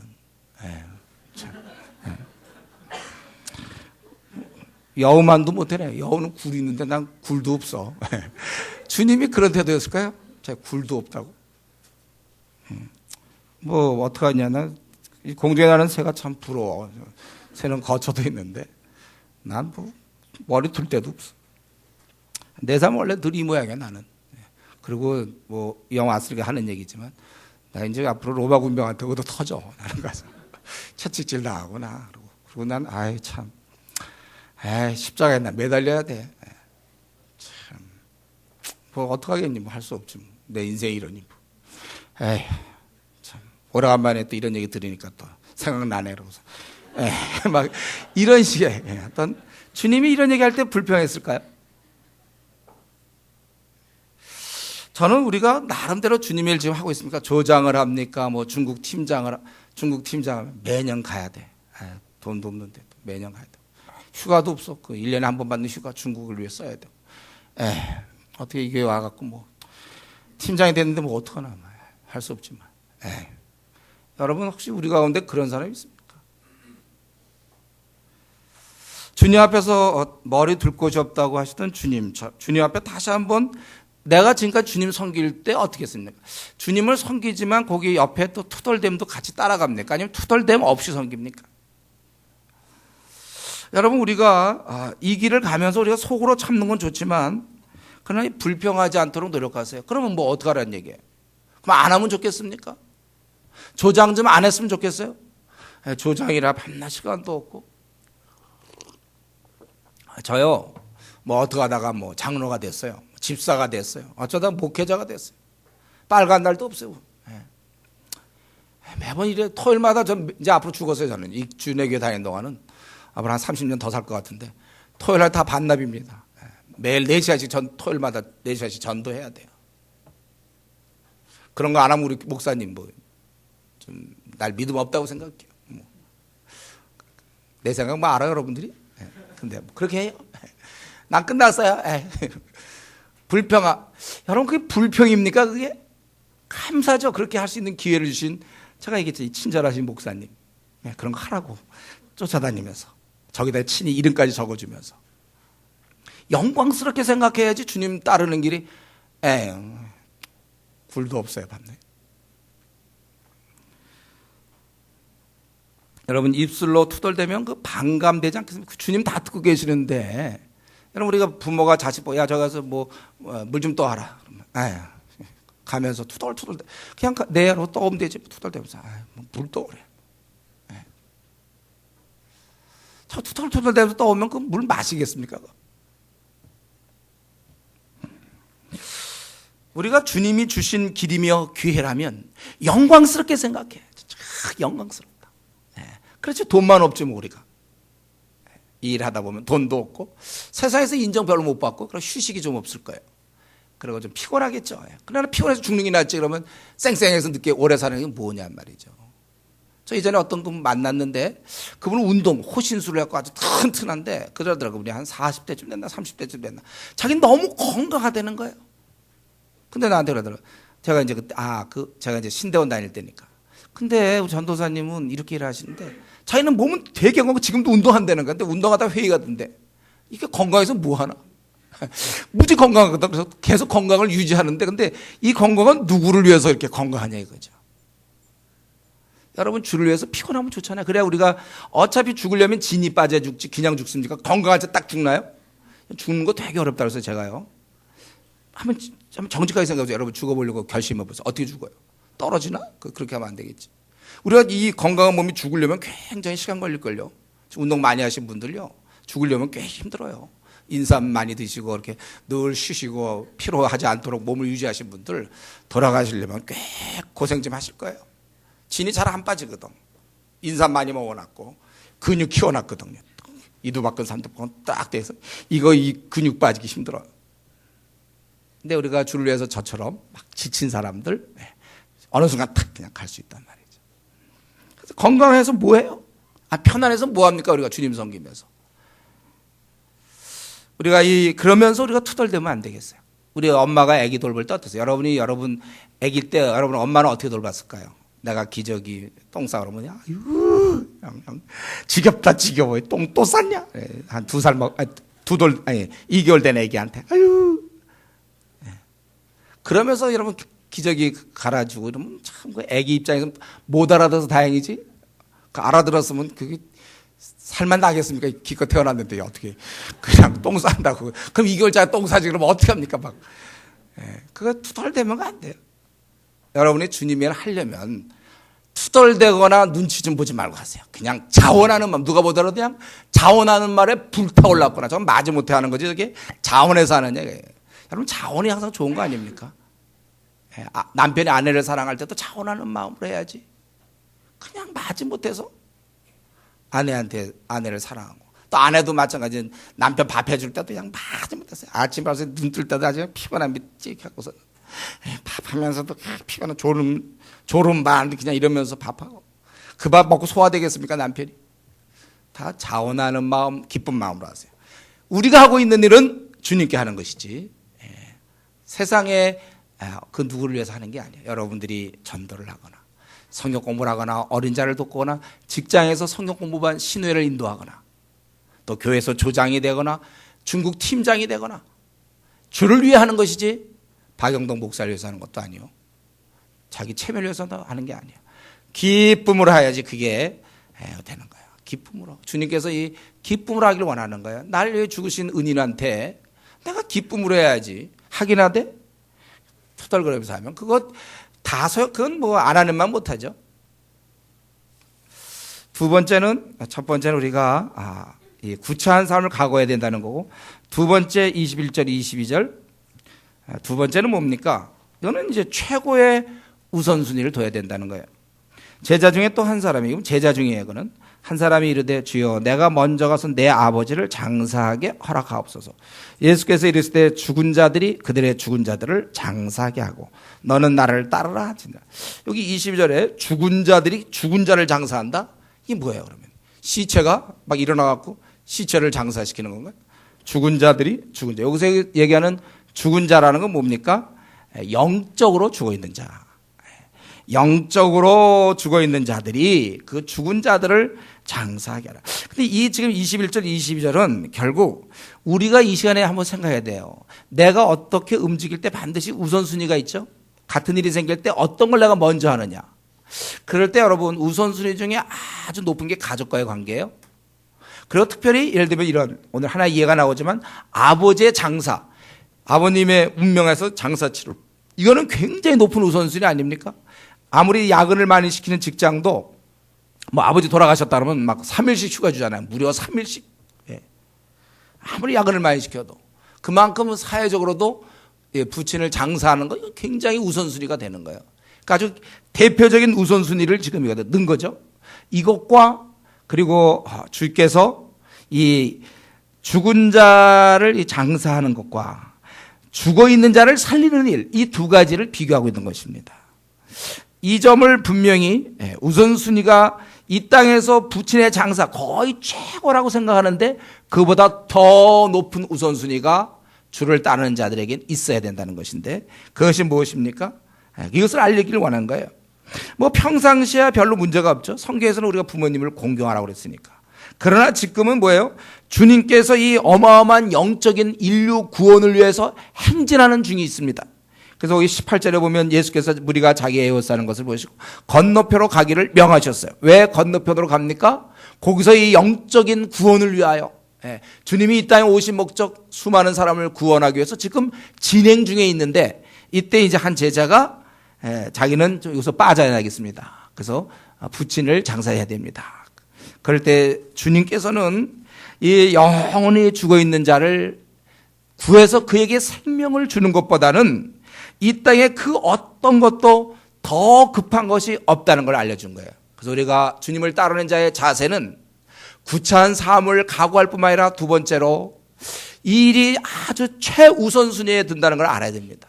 여우만도 못해네. 여우는 굴이 있는데 난 굴도 없어. 주님이 그런 태도였을까요? 제가 굴도 없다고. 뭐 어떡하냐. 나 공중에 나는 새가 참 부러워. 새는 거쳐도 있는데 난 뭐 머리 둘 데도 없어. 내 삶은 원래 늘 이 모양이야 나는. 그리고 뭐 영화 왔으니까 하는 얘기지만 나 이제 앞으로 로마 군병한테 그것도 터져. 나는 가서 채찍질 나가고 나. 그리고 난 참 십자가에 나 매달려야 돼. 참 뭐 어떡하겠니? 뭐 할 수 없지. 뭐. 내 인생이 이러니. 뭐. 에이, 참. 오래간만에 또 이런 얘기 들으니까 또 생각나네. 그러고서. 에이, 막 이런 식의 어떤 주님이 이런 얘기 할 때 불평했을까요? 저는 우리가 나름대로 주님의 일 지금 하고 있습니까? 조장을 합니까? 뭐 중국 팀장을 매년 가야 돼. 돈도 없는데 매년 가야 돼. 휴가도 없어. 그 1년에 한 번 받는 휴가 중국을 위해 써야 돼. 어떻게 이게 와갖고 뭐 팀장이 됐는데 뭐 어떡하나. 할 수 없지만. 여러분 혹시 우리 가운데 그런 사람이 있습니까? 주님 앞에서 머리 둘 곳이 없다고 하시던 주님 앞에 다시 한번 내가 지금까지 주님 섬길 때 어떻게 했습니까? 주님을 섬기지만 거기 옆에 또 투덜댐도 같이 따라갑니까? 아니면 투덜댐 없이 섬깁니까? 여러분 우리가 이 길을 가면서 우리가 속으로 참는 건 좋지만 그러나 불평하지 않도록 노력하세요. 그러면 뭐 어떻게 하라는 얘기예요? 그럼 안 하면 좋겠습니까? 조장 좀 안 했으면 좋겠어요? 조장이라 밤낮 시간도 없고 저요 뭐 어떻게 하다가 뭐 장로가 됐어요. 집사가 됐어요. 어쩌다 목회자가 됐어요. 빨간 날도 없어요. 매번 이래 토요일마다 전 이제 앞으로 죽었어요. 저는 이 주내교회 다니는 동안은 앞으로 한 30년 더 살 것 같은데 토요일 날 다 반납입니다. 매일 4시간씩 토요일마다 4시간씩 전도해야 돼요. 그런 거 안 하면 우리 목사님 뭐 좀 날 믿음 없다고 생각해요. 뭐. 내 생각 뭐 알아요, 여러분들이? 근데 뭐 그렇게 해요. 난 끝났어요. 여러분 그게 불평입니까 그게? 감사죠. 그렇게 할 수 있는 기회를 주신 제가 얘기했죠. 이 친절하신 목사님. 그런 거 하라고 쫓아다니면서 저기다 친히 이름까지 적어주면서 영광스럽게 생각해야지 주님 따르는 길이 굴도 없어요. 밤에. 여러분 입술로 투덜대면 그 반감되지 않겠습니까? 주님 다 듣고 계시는데 여러분 우리가 부모가 자식 야 저 가서 뭐 물 좀 떠와라. 가면서 투덜투덜 그냥 내로 떠오면 되지 투덜대면서 물 떠오래. 저 투덜투덜대면서 떠오면 그 물 마시겠습니까? 우리가 주님이 주신 길이며 기회라면 영광스럽게 생각해. 영광스럽다. 그렇지 돈만 없지 뭐 우리가. 일하다 보면 돈도 없고 세상에서 인정 별로 못 받고 그럼 휴식이 좀 없을 거예요. 그리고 좀 피곤하겠죠. 그러나 피곤해서 죽는 게 낫지 그러면 쌩쌩해서 늦게 오래 사는 게 뭐냐 말이죠. 저 이전에 어떤 분 만났는데 그분은 운동 호신술을 해갖고 아주 튼튼한데 그러더라고요. 그분이 한 40대쯤 됐나 30대쯤 됐나 자기는 너무 건강하다는 거예요. 근데 나한테 그러더라고요. 제가 이제 제가 이제 신대원 다닐 때니까. 근데 우리 전도사님은 이렇게 일하시는데 자기는 몸은 되게 건강하고 지금도 운동한다는 거야. 근데 운동하다 회의가 든대. 이게 건강해서 뭐 하나? 무지 건강하거든. 그래서 계속 건강을 유지하는데 근데 이 건강은 누구를 위해서 이렇게 건강하냐 이거죠. 여러분 주를 위해서 피곤하면 좋잖아요. 그래야 우리가 어차피 죽으려면 진이 빠져 죽지 그냥 죽습니까? 건강할 때 딱 죽나요? 죽는 거 되게 어렵다 그래서 제가요. 한번 정직하게 생각해보세요. 여러분 죽어보려고 결심해보세요. 어떻게 죽어요? 떨어지나? 그렇게 하면 안 되겠지. 우리가 이 건강한 몸이 죽으려면 굉장히 시간 걸릴걸요. 운동 많이 하신 분들요. 죽으려면 꽤 힘들어요. 인삼 많이 드시고 이렇게 늘 쉬시고 피로하지 않도록 몸을 유지하신 분들 돌아가시려면 꽤 고생 좀 하실 거예요. 진이 잘 안 빠지거든. 인삼 많이 먹어놨고 근육 키워놨거든요. 이두박근 삼두박근 딱 돼서 이 근육 빠지기 힘들어요. 근데 우리가 주를 위해서 저처럼 막 지친 사람들 어느 순간 탁 그냥 갈 수 있단 말이죠. 그래서 건강해서 뭐해요? 편안해서 뭐합니까? 우리가 주님 섬기면서. 우리가 그러면서 우리가 투덜대면 안 되겠어요. 우리 엄마가 아기 돌볼 때 어떠세요? 여러분 아기일 때 여러분 엄마는 어떻게 돌봤을까요? 내가 기저귀 똥 싸 그러면 아유 지겹다 지겨워 똥 또 쌌냐? 한 2개월 된 아기한테 아유 그러면서 여러분 기저귀 갈아주고 이러면 참 그 아기 입장에서 못 알아들어서 다행이지 알아들었으면 그게 살만 나겠습니까? 기껏 태어났는데 어떻게 그냥 똥 싼다고 그럼 2개월짜리 똥 싸지 그러면 어떻게 합니까? 막 그거 투덜대면 안 돼요. 여러분이 주님을 하려면 투덜대거나 눈치 좀 보지 말고 하세요. 그냥 자원하는 마음 누가 보더라도 그냥 자원하는 말에 불타올랐구나. 저건 마지못해 하는 거지 저게 자원해서 하는 얘기예요. 여러분 자원이 항상 좋은 거 아닙니까? 남편이 아내를 사랑할 때도 자원하는 마음으로 해야지. 그냥 마지못해서 아내한테 아내를 사랑하고, 또 아내도 마찬가지. 남편 밥 해줄 때도 그냥 마지못해서 아침 밥에 눈 뜰 때도 아주 피곤한 밑찍 하고서 밥하면서도 피곤한 졸음 반 그냥 이러면서 밥하고, 그 밥 먹고 소화되겠습니까 남편이? 다 자원하는 마음, 기쁜 마음으로 하세요. 우리가 하고 있는 일은 주님께 하는 것이지 세상에 그 누구를 위해서 하는 게 아니에요. 여러분들이 전도를 하거나 성경 공부를 하거나 어린 자를 돕거나 직장에서 성경 공부반 신회를 인도하거나 또 교회에서 조장이 되거나 중국 팀장이 되거나 주를 위해 하는 것이지 박영동 목사를 위해서 하는 것도 아니요. 자기 체면을 위해서 하는 게 아니에요. 기쁨으로 해야지 그게 되는 거예요. 기쁨으로. 주님께서 이 기쁨으로 하기를 원하는 거예요. 나를 위해 죽으신 은인한테 내가 기쁨으로 해야지. 하긴 하되 투덜거리면서 하면 그것 그건 뭐 안 하는 만 못하죠. 첫 번째는 우리가 이 구차한 삶을 각오해야 된다는 거고, 두 번째 21절 22절, 두 번째는 뭡니까? 이거는 이제 최고의 우선순위를 둬야 된다는 거예요. 제자 중에 또 한 사람이, 제자 중에 이거는 한 사람이 이르되 주여 내가 먼저 가서 내 아버지를 장사하게 허락하옵소서. 예수께서 이르실 때 죽은 자들이 그들의 죽은 자들을 장사하게 하고 너는 나를 따르라 하시니라. 여기 22절에 죽은 자들이 죽은 자를 장사한다? 이게 뭐예요 그러면? 시체가 막 일어나갖고 시체를 장사시키는 건가요? 죽은 자들이 죽은 자. 여기서 얘기하는 죽은 자라는 건 뭡니까? 영적으로 죽어있는 자. 영적으로 죽어있는 자들이 그 죽은 자들을 장사하게 하라. 근데 이 지금 21절 22절은 결국 우리가 이 시간에 한번 생각해야 돼요. 내가 어떻게 움직일 때 반드시 우선순위가 있죠. 같은 일이 생길 때 어떤 걸 내가 먼저 하느냐. 그럴 때 여러분 우선순위 중에 아주 높은 게 가족과의 관계예요. 그리고 특별히 예를 들면 이런, 오늘 하나 이해가 나오지만 아버지의 장사, 아버님의 운명에서 장사치로, 이거는 굉장히 높은 우선순위 아닙니까? 아무리 야근을 많이 시키는 직장도 뭐 아버지 돌아가셨다 그러면 막 3일씩 휴가 주잖아요. 무려 3일씩. 예. 아무리 야근을 많이 시켜도 그만큼 사회적으로도 부친을 장사하는 거 굉장히 우선순위가 되는 거예요. 그러니까 아주 대표적인 우선순위를 지금 이거 넣은 거죠. 이것과 그리고 주께서 이 죽은 자를 장사하는 것과 죽어 있는 자를 살리는 일, 이 두 가지를 비교하고 있는 것입니다. 이 점을 분명히 우선순위가 이 땅에서 부친의 장사 거의 최고라고 생각하는데 그보다 더 높은 우선순위가 주를 따르는 자들에게 있어야 된다는 것인데, 그것이 무엇입니까? 이것을 알리기를 원하는 거예요. 뭐 평상시에 별로 문제가 없죠. 성경에서는 우리가 부모님을 공경하라고 그랬으니까. 그러나 지금은 뭐예요? 주님께서 이 어마어마한 영적인 인류 구원을 위해서 행진하는 중이 있습니다. 그래서 여기 18절에 보면 예수께서 무리가 자기 에워싸는 것을 보시고 건너편으로 가기를 명하셨어요. 왜 건너편으로 갑니까? 거기서 이 영적인 구원을 위하여, 주님이 이 땅에 오신 목적 수많은 사람을 구원하기 위해서 지금 진행 중에 있는데, 이때 이제 한 제자가 자기는 여기서 빠져야겠습니다. 그래서 부친을 장사해야 됩니다. 그럴 때 주님께서는 이 영원히 죽어있는 자를 구해서 그에게 생명을 주는 것보다는 이 땅에 그 어떤 것도 더 급한 것이 없다는 걸 알려준 거예요. 그래서 우리가 주님을 따르는 자의 자세는 구차한 삶을 각오할 뿐만 아니라 두 번째로 이 일이 아주 최우선순위에 든다는 걸 알아야 됩니다.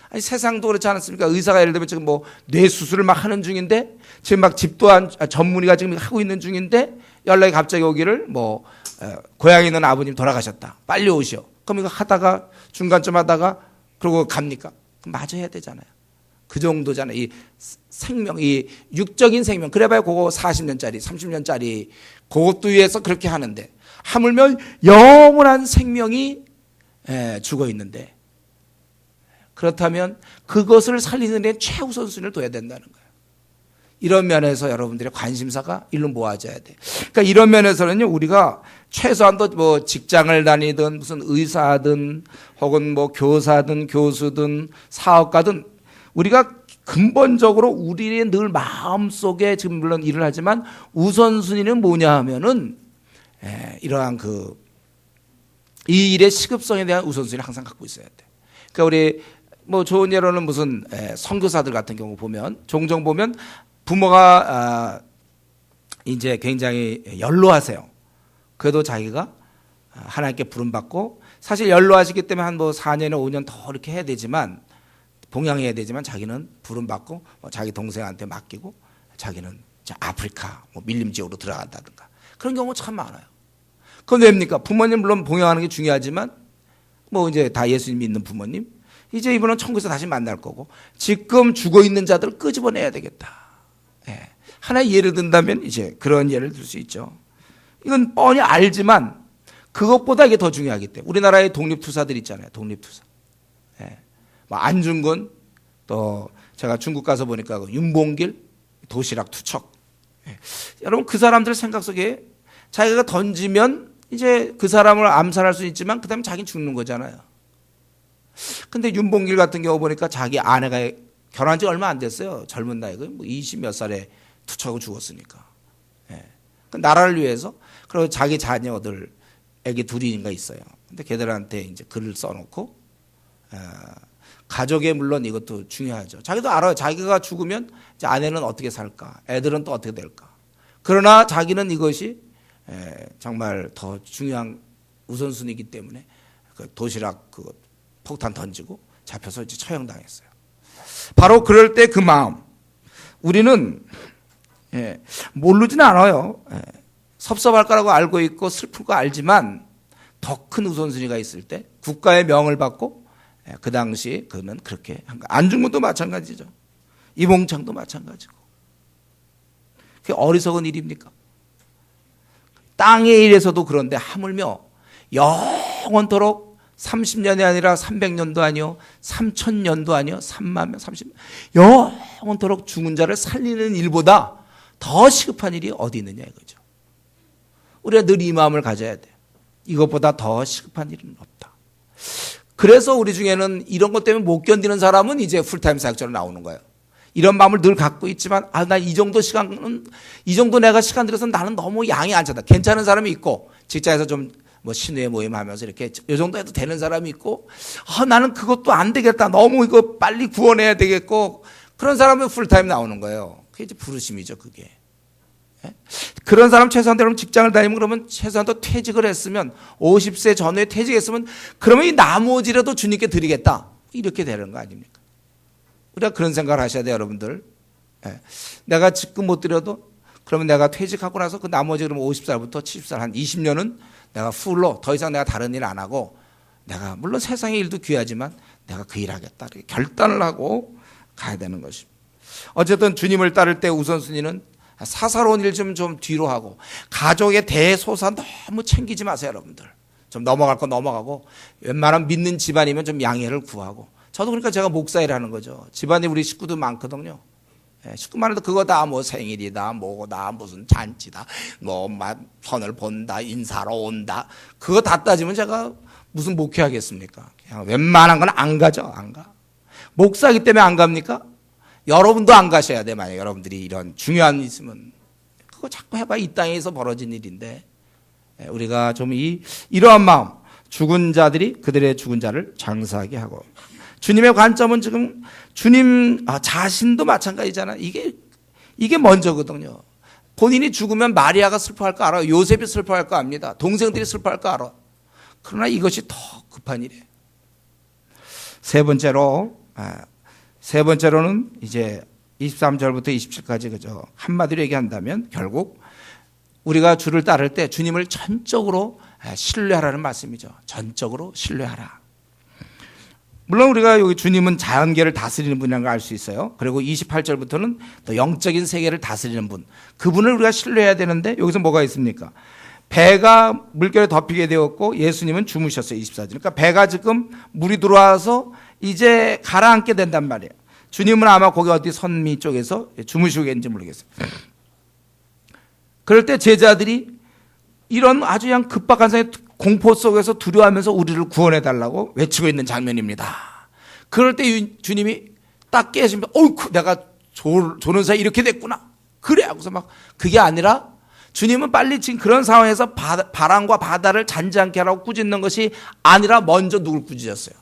아니, 세상도 그렇지 않습니까? 의사가 예를 들면 지금 뭐 뇌수술을 막 하는 중인데, 지금 막 집도한 전문의가 지금 하고 있는 중인데, 연락이 갑자기 오기를 뭐, 고향에 있는 아버님 돌아가셨다. 빨리 오시오. 그럼 이거 하다가, 중간쯤 하다가, 그러고 갑니까? 그럼 마저 해야 되잖아요. 그 정도잖아요. 이 생명, 이 육적인 생명. 그래봐야 그거 40년짜리, 30년짜리, 그것도 위해서 그렇게 하는데, 하물며 영원한 생명이 죽어 있는데, 그렇다면 그것을 살리는 데 최우선순위를 둬야 된다는 거예요. 이런 면에서 여러분들의 관심사가 일로 모아져야 돼요. 그러니까 이런 면에서는요, 우리가 최소한도 뭐 직장을 다니든 무슨 의사든 혹은 뭐 교사든 교수든 사업가든 우리가 근본적으로 우리의 늘 마음속에 지금 물론 일을 하지만 우선순위는 뭐냐 하면은 이러한 이 일의 시급성에 대한 우선순위를 항상 갖고 있어야 돼. 그러니까 우리 뭐 좋은 예로는 무슨 선교사들 같은 경우 보면 종종 보면 부모가 이제 굉장히 연로하세요. 그래도 자기가 하나님께 부름받고 사실 연로하시기 때문에 한 뭐 4년에 5년 더 이렇게 해야 되지만 봉양해야 되지만 자기는 부름받고 자기 동생한테 맡기고 자기는 아프리카 뭐 밀림 지역으로 들어간다든가 그런 경우 참 많아요. 그건 왜입니까? 부모님 물론 봉양하는 게 중요하지만 뭐 이제 다 예수님 믿는 부모님 이제 이분은 천국에서 다시 만날 거고 지금 죽어 있는 자들을 끄집어내야 되겠다. 예. 하나의 예를 든다면 이제 그런 예를 들 수 있죠. 이건 뻔히 알지만 그것보다 이게 더 중요하기 때문에 우리나라의 독립투사들 있잖아요. 독립투사. 예. 뭐 안중근 또 제가 중국 가서 보니까 그 윤봉길 도시락 투척. 예. 여러분 그 사람들 생각 속에 자기가 던지면 이제 그 사람을 암살할 수 있지만 그 다음에 자기는 죽는 거잖아요. 근데 윤봉길 같은 경우 보니까 자기 아내가 결혼한 지 얼마 안 됐어요. 젊은 나이가 뭐 20 몇 살에 투척하고 죽었으니까. 예. 그 나라를 위해서 그리고 자기 자녀들 애기 둘인가 있어요. 근데 걔들한테 이제 글을 써놓고 가족의 물론 이것도 중요하죠. 자기도 알아요. 자기가 죽으면 이제 아내는 어떻게 살까, 애들은 또 어떻게 될까. 그러나 자기는 이것이 정말 더 중요한 우선순위이기 때문에 그 도시락 그 폭탄 던지고 잡혀서 이제 처형당했어요. 바로 그럴 때 그 마음 우리는 모르지는 않아요. 섭섭할 거라고 알고 있고 슬플 거 알지만 더 큰 우선순위가 있을 때 국가의 명을 받고 그 당시 그는 그렇게 한 거. 안중근도 마찬가지죠. 이봉창도 마찬가지고. 그게 어리석은 일입니까? 땅의 일에서도 그런데 하물며 영원토록 30년이 아니라 300년도 아니요 3000년도 아니요 3만 명 30년 영원토록 죽은 자를 살리는 일보다 더 시급한 일이 어디 있느냐 이거죠. 우리가 늘 이 마음을 가져야 돼요. 이것보다 더 시급한 일은 없다. 그래서 우리 중에는 이런 것 때문에 못 견디는 사람은 이제 풀타임 사역자로 나오는 거예요. 이런 마음을 늘 갖고 있지만 나 이 정도 시간은 이 정도 내가 시간 들여서 나는 너무 양이 안 차다. 괜찮은 사람이 있고 직장에서 좀 뭐 신우회 모임하면서 이렇게 이 정도 해도 되는 사람이 있고 나는 그것도 안 되겠다. 너무 이거 빨리 구원해야 되겠고 그런 사람은 풀타임 나오는 거예요. 그게 이제 부르심이죠. 그게. 그런 사람 최소한 여러분 직장을 다니면 그러면 최소한도 퇴직을 했으면 50세 전후에 퇴직했으면 그러면 이 나머지라도 주님께 드리겠다. 이렇게 되는 거 아닙니까? 우리가 그런 생각을 하셔야 돼요, 여러분들. 내가 지금 못 드려도 그러면 내가 퇴직하고 나서 그 나머지 그러면 50살부터 70살 한 20년은 내가 풀로 더 이상 내가 다른 일 안 하고 내가 물론 세상의 일도 귀하지만 내가 그 일 하겠다. 이렇게 결단을 하고 가야 되는 것입니다. 어쨌든 주님을 따를 때 우선순위는 사사로운 일 좀 뒤로 하고 가족의 대소사 너무 챙기지 마세요, 여러분들. 좀 넘어갈 거 넘어가고 웬만하면 믿는 집안이면 좀 양해를 구하고 저도 그러니까 제가 목사일 하는 거죠. 집안에 우리 식구도 많거든요. 식구만 해도 그거 다 뭐 생일이다 뭐다 무슨 잔치다 뭐 선을 본다 인사로 온다 그거 다 따지면 제가 무슨 목회하겠습니까? 그냥 웬만한 건 안 가죠. 안 가. 목사기 때문에 안 갑니까? 여러분도 안 가셔야 돼. 만약 여러분들이 이런 중요한 일 있으면 그거 자꾸 해봐. 이 땅에서 벌어진 일인데 우리가 좀 이러한 마음 죽은 자들이 그들의 죽은 자를 장사하게 하고 주님의 관점은 지금 주님 자신도 마찬가지잖아요. 이게 먼저거든요. 본인이 죽으면 마리아가 슬퍼할 거 알아요. 요셉이 슬퍼할 거 압니다. 동생들이 슬퍼할 거 알아. 그러나 이것이 더 급한 일이에요. 세 번째로는 이제 23절부터 27까지 그죠. 한마디로 얘기한다면 결국 우리가 주를 따를 때 주님을 전적으로 신뢰하라는 말씀이죠. 전적으로 신뢰하라. 물론 우리가 여기 주님은 자연계를 다스리는 분이라는 걸 알 수 있어요. 그리고 28절부터는 또 영적인 세계를 다스리는 분. 그분을 우리가 신뢰해야 되는데 여기서 뭐가 있습니까? 배가 물결에 덮이게 되었고 예수님은 주무셨어요. 24절. 그러니까 배가 지금 물이 들어와서 이제 가라앉게 된단 말이에요. 주님은 아마 거기 어디 선미 쪽에서 주무시고 계신지 모르겠어요. 그럴 때 제자들이 이런 아주 그냥 급박한 상황에 공포 속에서 두려워하면서 우리를 구원해 달라고 외치고 있는 장면입니다. 그럴 때 주님이 딱 깨시면 어이쿠 내가 조는 사이 이렇게 됐구나. 그래 하고서 막 그게 아니라 주님은 빨리 지금 그런 상황에서 바람과 바다를 잔잔케 하라고 꾸짖는 것이 아니라 먼저 누굴 꾸짖었어요?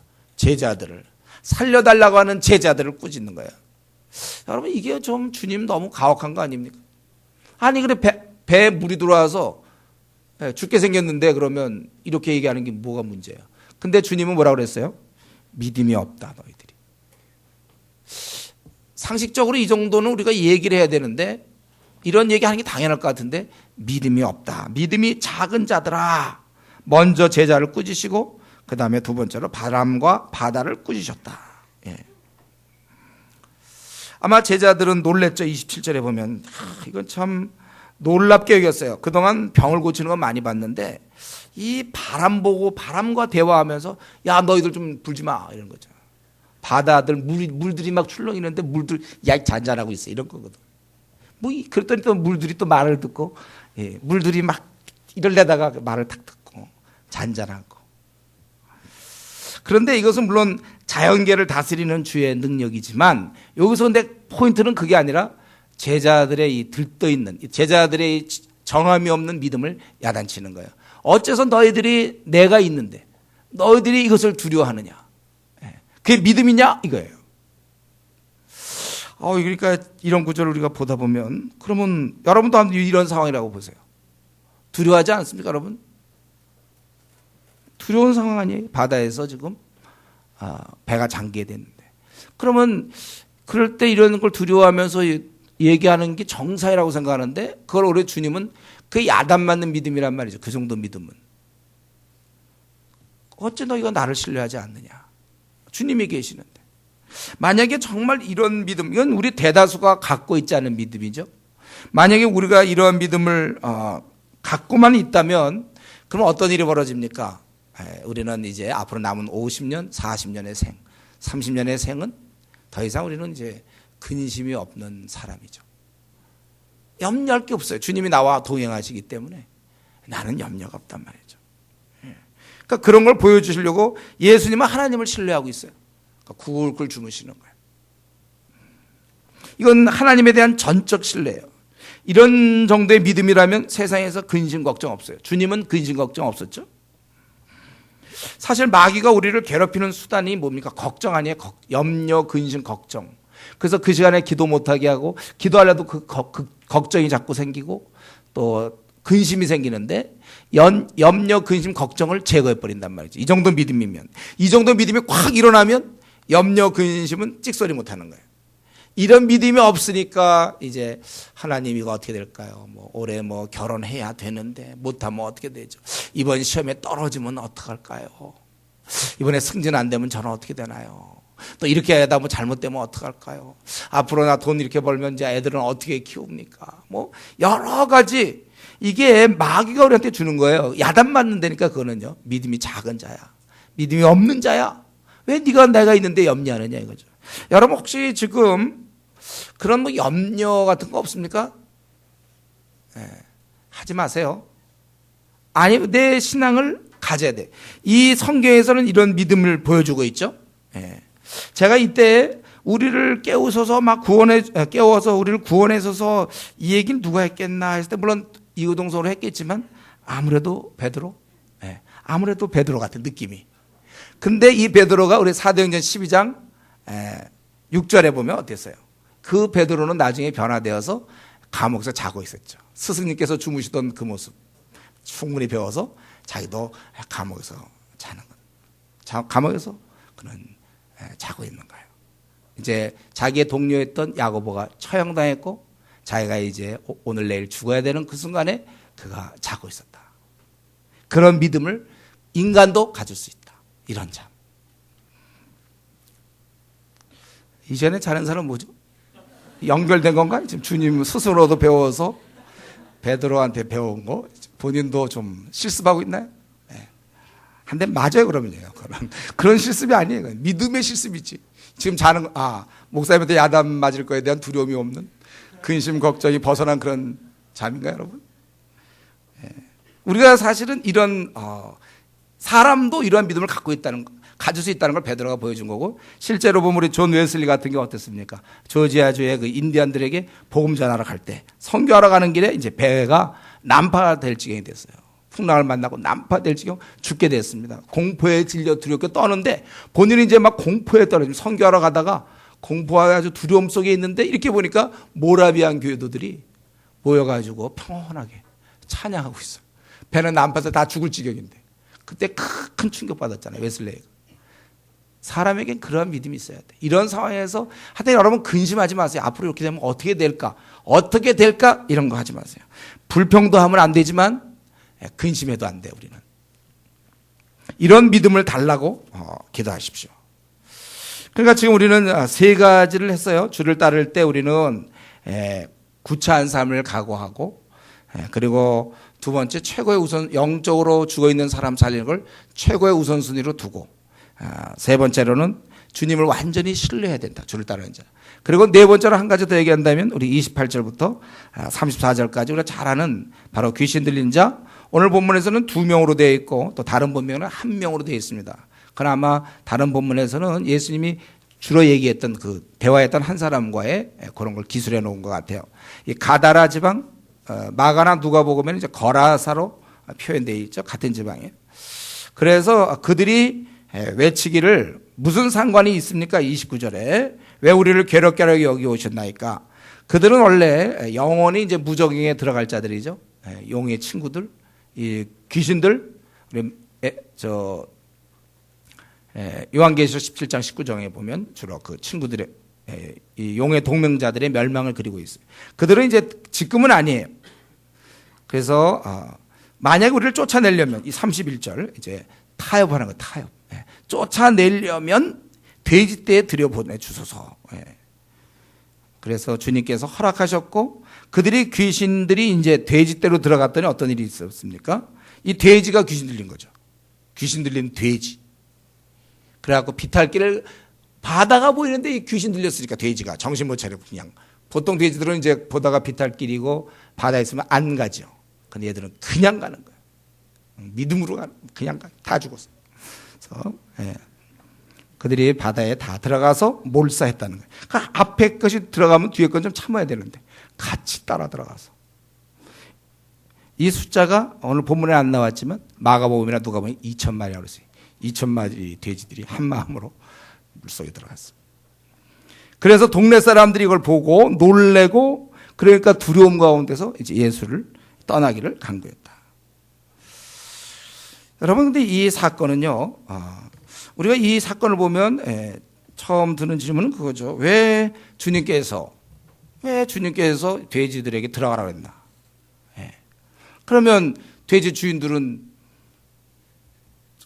제자들을, 살려달라고 하는 제자들을 꾸짖는 거예요. 여러분, 이게 좀 주님 너무 가혹한 거 아닙니까? 아니, 그래, 배에 물이 들어와서 죽게 생겼는데 그러면 이렇게 얘기하는 게 뭐가 문제예요? 근데 주님은 뭐라고 그랬어요? 믿음이 없다, 너희들이. 상식적으로 이 정도는 우리가 얘기를 해야 되는데, 이런 얘기하는 게 당연할 것 같은데, 믿음이 없다. 믿음이 작은 자들아. 먼저 제자를 꾸짖으시고 그 다음에 두 번째로 바람과 바다를 꾸짖으셨다. 예. 아마 제자들은 놀랬죠. 27절에 보면 이건 참 놀랍게 여겼어요. 그동안 병을 고치는 건 많이 봤는데 이 바람 보고 바람과 대화하면서 야, 너희들 좀 불지 마, 이런 거죠. 바다들 물들이 막 출렁이는데 물들 야, 잔잔하고 있어, 이런 거거든. 뭐 그랬더니 또 물들이 또 말을 듣고, 예, 물들이 막 이럴래다가 말을 탁 듣고 잔잔하고. 그런데 이것은 물론 자연계를 다스리는 주의 능력이지만 여기서 근데 포인트는 그게 아니라 제자들의 이 들떠있는, 제자들의 정함이 없는 믿음을 야단치는 거예요. 어째서 너희들이 내가 있는데 너희들이 이것을 두려워하느냐. 그게 믿음이냐, 이거예요. 그러니까 이런 구절을 우리가 보다 보면, 그러면 여러분도 한번 이런 상황이라고 보세요. 두려워하지 않습니까, 여러분? 두려운 상황 아니에요? 바다에서 지금 배가 잠기게 됐는데. 그러면 그럴 때 이런 걸 두려워하면서 얘기하는 게 정사이라고 생각하는데, 그걸 우리 주님은 그 야단 맞는 믿음이란 말이죠. 그 정도 믿음은. 어째 너희가 나를 신뢰하지 않느냐. 주님이 계시는데. 만약에 정말 이런 믿음, 이건 우리 대다수가 갖고 있지 않은 믿음이죠. 만약에 우리가 이러한 믿음을 갖고만 있다면 그럼 어떤 일이 벌어집니까? 우리는 이제 앞으로 남은 50년, 40년의 생, 30년의 생은 더 이상 우리는 이제 근심이 없는 사람이죠. 염려할 게 없어요. 주님이 나와 동행하시기 때문에 나는 염려가 없단 말이죠. 그러니까 그런 걸 보여주시려고 예수님은 하나님을 신뢰하고 있어요. 그러니까 굴굴 주무시는 거예요. 이건 하나님에 대한 전적 신뢰예요. 이런 정도의 믿음이라면 세상에서 근심 걱정 없어요. 주님은 근심 걱정 없었죠. 사실 마귀가 우리를 괴롭히는 수단이 뭡니까? 걱정 아니에요. 염려, 근심, 걱정. 그래서 그 시간에 기도 못하게 하고, 기도하려도 그 걱정이 자꾸 생기고 또 근심이 생기는데, 염려, 근심, 걱정을 제거해버린단 말이죠. 이 정도 믿음이면. 이 정도 믿음이 확 일어나면 염려, 근심은 찍소리 못하는 거예요. 이런 믿음이 없으니까 이제 하나님 이거 어떻게 될까요? 올해 결혼해야 되는데 못하면 어떻게 되죠? 이번 시험에 떨어지면 어떡할까요? 이번에 승진 안 되면 저는 어떻게 되나요? 또 이렇게 하다 잘못되면 어떡할까요? 앞으로 나 돈 이렇게 벌면 이제 애들은 어떻게 키웁니까? 여러 가지 이게 마귀가 우리한테 주는 거예요. 야단 맞는다니까. 그거는요, 믿음이 작은 자야, 믿음이 없는 자야. 왜 네가 내가 있는데 염려하느냐 이거죠. 여러분 혹시 지금 그런 염려 같은 거 없습니까? 하지 마세요. 아니, 내 신앙을 가져야 돼. 이 성경에서는 이런 믿음을 보여주고 있죠. 제가 이때 우리를 깨우셔서 깨워서 우리를 구원해서서 이 얘기는 누가 했겠나 했을 때, 물론 이우동성으로 했겠지만 아무래도 베드로, 아무래도 베드로 같은 느낌이. 근데 이 베드로가 우리 사도행전 12장 6절에 보면 어땠어요? 그 베드로는 나중에 변화되어서 감옥에서 자고 있었죠. 스승님께서 주무시던 그 모습 충분히 배워서 자기도 감옥에서 자는 것. 감옥에서 그는 자고 있는 거예요. 이제 자기의 동료였던 야고보가 처형당했고 자기가 이제 오늘 내일 죽어야 되는 그 순간에 그가 자고 있었다. 그런 믿음을 인간도 가질 수 있다. 이런 참. 이전에 자는 사람은 뭐죠? 연결된 건가? 지금 주님 스스로도 배워서 베드로한테 배운 거 본인도 좀 실습하고 있나요? 한 대 맞아요, 그러면요. 그런 실습이 아니에요. 믿음의 실습이지. 지금 자는, 목사님한테 야단 맞을 거에 대한 두려움이 없는, 근심, 걱정이 벗어난 그런 잠인가요, 여러분? 우리가 사실은 이런, 사람도 이러한 믿음을 가질 수 있다는 걸 베드로가 보여준 거고, 실제로 보면 우리 존 웨슬리 같은 게 어땠습니까? 조지아주의 그 인디안들에게 복음 전하러 갈 때, 선교하러 가는 길에 이제 배가 난파가 될 지경이 됐어요. 풍랑을 만나고 난파될 지경 죽게 됐습니다. 공포에 질려 두렵게 떠는데 본인이 이제 막 공포에 떨어지면 선교하러 가다가 공포와 아주 두려움 속에 있는데 이렇게 보니까 모라비안 교도들이 모여가지고 평온하게 찬양하고 있어요. 배는 난파해서 다 죽을 지경인데 그때 큰 충격받았잖아요. 웨슬레이가. 사람에겐 그런 믿음이 있어야 돼. 이런 상황에서 하여튼 여러분 근심하지 마세요. 앞으로 이렇게 되면 어떻게 될까? 어떻게 될까? 이런 거 하지 마세요. 불평도하면 안 되지만 근심해도 안 돼 우리는. 이런 믿음을 달라고 기도하십시오. 그러니까 지금 우리는 세 가지를 했어요. 주를 따를 때 우리는 구차한 삶을 각오하고 그리고 두 번째 최고의 영적으로 죽어있는 사람 살리는 걸 최고의 우선순위로 두고 세 번째로는 주님을 완전히 신뢰해야 된다. 주를 따르는 자. 그리고 네 번째로 한 가지 더 얘기한다면 우리 28절부터 34절까지 우리가 잘 아는 바로 귀신 들린 자. 오늘 본문에서는 2명으로 되어 있고 또 다른 본문에는 1명으로 되어 있습니다. 그러나 아마 다른 본문에서는 예수님이 주로 얘기했던 그 대화했던 한 사람과의 그런 걸 기술해 놓은 것 같아요. 이 가다라 지방 마가나 누가복음에는 이제 거라사로 표현되어 있죠. 같은 지방에. 그래서 그들이 외치기를 무슨 상관이 있습니까? 29절에 왜 우리를 괴롭게 여기 오셨나이까? 그들은 원래 영원히 이제 무적행에 들어갈 자들이죠. 용의 친구들, 이 귀신들, 요한계시록 17장 19장에 보면 주로 그 친구들의 이 용의 동명자들의 멸망을 그리고 있어요. 그들은 이제 지금은 아니에요. 그래서 만약에 우리를 쫓아내려면 이 31절 이제 타협하는 거 타협. 쫓아내려면 돼지떼에 들여보내 주소서. 그래서 주님께서 허락하셨고 그들이 귀신들이 이제 돼지떼로 들어갔더니 어떤 일이 있었습니까? 이 돼지가 귀신 들린 거죠. 귀신 들린 돼지. 그래갖고 비탈길을 바다가 보이는데 이 귀신 들렸으니까 돼지가 정신 못 차리고 그냥 보통 돼지들은 이제 보다가 비탈길이고 바다에 있으면 안 가죠. 근데 얘들은 그냥 가는 거예요. 믿음으로 가는 그냥 다 죽었어요. 그래서 그들이 바다에 다 들어가서 몰사했다는 거예요. 그러니까 앞에 것이 들어가면 뒤에 건 좀 참아야 되는데 같이 따라 들어가서 이 숫자가 오늘 본문에 안 나왔지만 마가복음이나 누가복음에 2,000마리라고 그랬어요. 2,000마리 돼지들이 한 마음으로 물속에 들어갔어요. 그래서 동네 사람들이 이걸 보고 놀래고 그러니까 두려움 가운데서 이제 예수를 떠나기를 간구했다. 여러분 근데 이 사건은요. 우리가 이 사건을 보면 처음 드는 질문은 그거죠. 왜 주님께서 돼지들에게 들어가라고 했나? 그러면 돼지 주인들은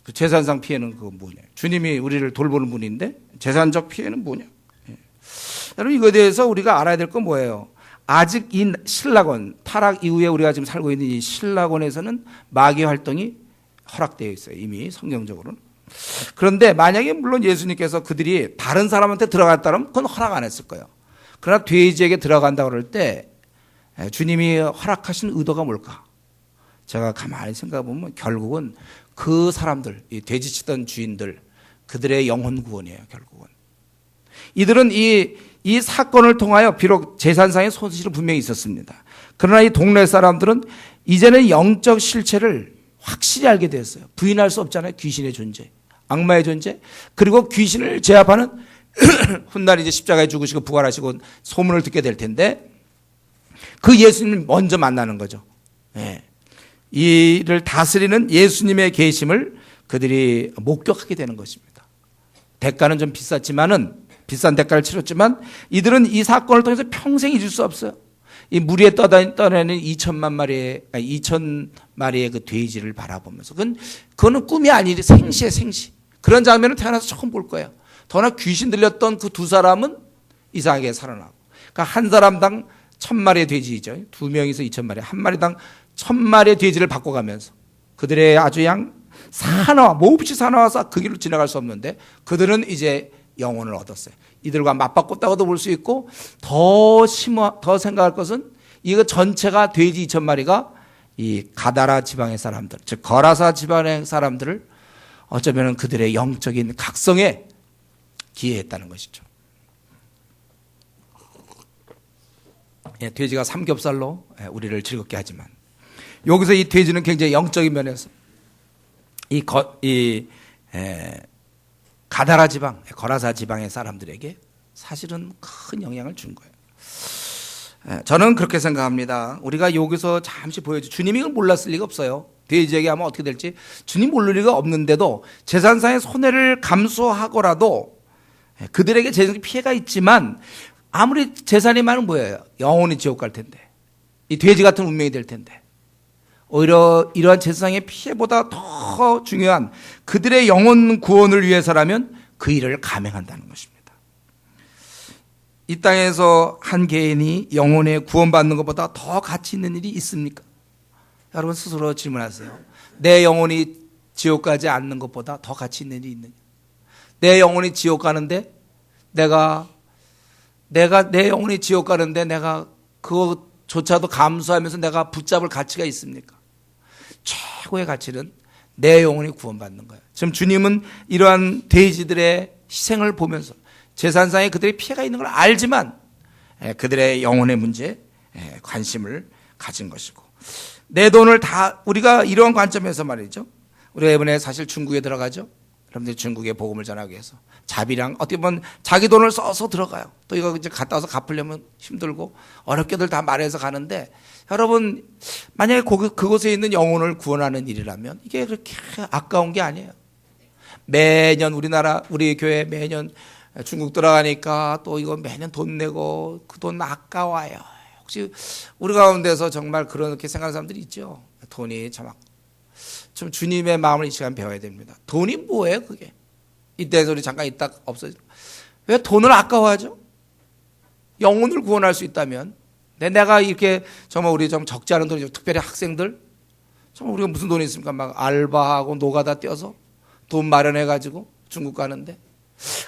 그 재산상 피해는 그거 뭐냐? 주님이 우리를 돌보는 분인데 재산적 피해는 뭐냐? 여러분 이거에 대해서 우리가 알아야 될 건 뭐예요? 아직 이 신라곤 타락 이후에 우리가 지금 살고 있는 이 신라곤에서는 마귀 활동이 허락되어 있어요. 이미 성경적으로는. 그런데 만약에 물론 예수님께서 그들이 다른 사람한테 들어갔다면 그건 허락 안 했을 거예요. 그러나 돼지에게 들어간다고 그럴 때 주님이 허락하신 의도가 뭘까? 제가 가만히 생각해 보면 결국은 그 사람들, 이 돼지치던 주인들, 그들의 영혼 구원이에요. 결국은. 이들은 이 사건을 통하여 비록 재산상의 손실은 분명히 있었습니다. 그러나 이 동네 사람들은 이제는 영적 실체를 확실히 알게 되었어요. 부인할 수 없잖아요. 귀신의 존재, 악마의 존재, 그리고 귀신을 제압하는 훗날 이제 십자가에 죽으시고 부활하시고 소문을 듣게 될 텐데 그 예수님을 먼저 만나는 거죠. 이를 다스리는 예수님의 계심을 그들이 목격하게 되는 것입니다. 대가는 좀 비싼 대가를 치렀지만 이들은 이 사건을 통해서 평생 잊을 수 없어요. 이 무리에 떠다니는 2,000마리의 그 돼지를 바라보면서 그거는 꿈이 아니라 생시에 생시. 그런 장면을 태어나서 처음 볼 거예요. 더나 귀신 들렸던 그 두 사람은 이상하게 살아나고. 그러니까 한 사람당 1,000마리의 돼지이죠. 2명이서 2,000마리. 한 마리당 1,000마리의 돼지를 바꿔가면서 그들의 아주 몹시 사나워서 그 길로 지나갈 수 없는데 그들은 이제 영혼을 얻었어요. 이들과 맞바꿨다고도 볼 수 있고 더 생각할 것은 이거 전체가 돼지 2,000마리가 이 가다라 지방의 사람들, 즉 거라사 지방의 사람들을 어쩌면 그들의 영적인 각성에 기여했다는 것이죠. 돼지가 삼겹살로 우리를 즐겁게 하지만 여기서 이 돼지는 굉장히 영적인 면에서 가다라 지방, 거라사 지방의 사람들에게 사실은 큰 영향을 준 거예요. 저는 그렇게 생각합니다. 우리가 여기서 잠시 보여줘. 주님이 이걸 몰랐을 리가 없어요. 돼지에게 하면 어떻게 될지 주님 모를 리가 없는데도 제사상의 손해를 감수하고라도 그들에게 재정적 피해가 있지만 아무리 재산이 많으면 뭐예요? 영원히 지옥 갈 텐데, 이 돼지 같은 운명이 될 텐데, 오히려 이러한 제사상의 피해보다 더 중요한 그들의 영혼 구원을 위해서라면 그 일을 감행한다는 것입니다. 이 땅에서 한 개인이 영혼의 구원받는 것보다 더 가치 있는 일이 있습니까? 여러분 스스로 질문하세요. 내 영혼이 지옥 가지 않는 것보다 더 가치 있는 일이 있느냐? 내 영혼이 지옥 가는데 내가 내 영혼이 지옥 가는데 내가 그것조차도 감수하면서 내가 붙잡을 가치가 있습니까? 최고의 가치는 내 영혼이 구원받는 거예요. 지금 주님은 이러한 돼지들의 희생을 보면서 제사상에 그들의 피해가 있는 걸 알지만 그들의 영혼의 문제에 관심을 가진 것이고, 내 돈을 다, 우리가 이런 관점에서 말이죠. 우리가 이번에 사실 중국에 들어가죠. 여러분들 중국에 복음을 전하기 위해서 자비랑 어떻게 보면 자기 돈을 써서 들어가요. 또 이거 이제 갔다 와서 갚으려면 힘들고 어렵게들 다 말해서 가는데, 여러분 만약에 그곳에 있는 영혼을 구원하는 일이라면 이게 그렇게 아까운 게 아니에요. 매년 우리 교회 매년 중국 들어가니까 또 이거 매년 돈 내고 그 돈 아까워요. 혹시 우리 가운데서 정말 그렇게 생각하는 사람들이 있죠. 돈이 좀 주님의 마음을 이 시간 배워야 됩니다. 돈이 뭐예요, 그게? 이때에서 우리 잠깐 있다 없어져. 왜 돈을 아까워하죠? 영혼을 구원할 수 있다면. 내가 이렇게 정말 우리 좀 적지 않은 돈이죠. 특별히 학생들. 정말 우리가 무슨 돈이 있습니까? 막 알바하고 노가다 뛰어서 돈 마련해가지고 중국 가는데.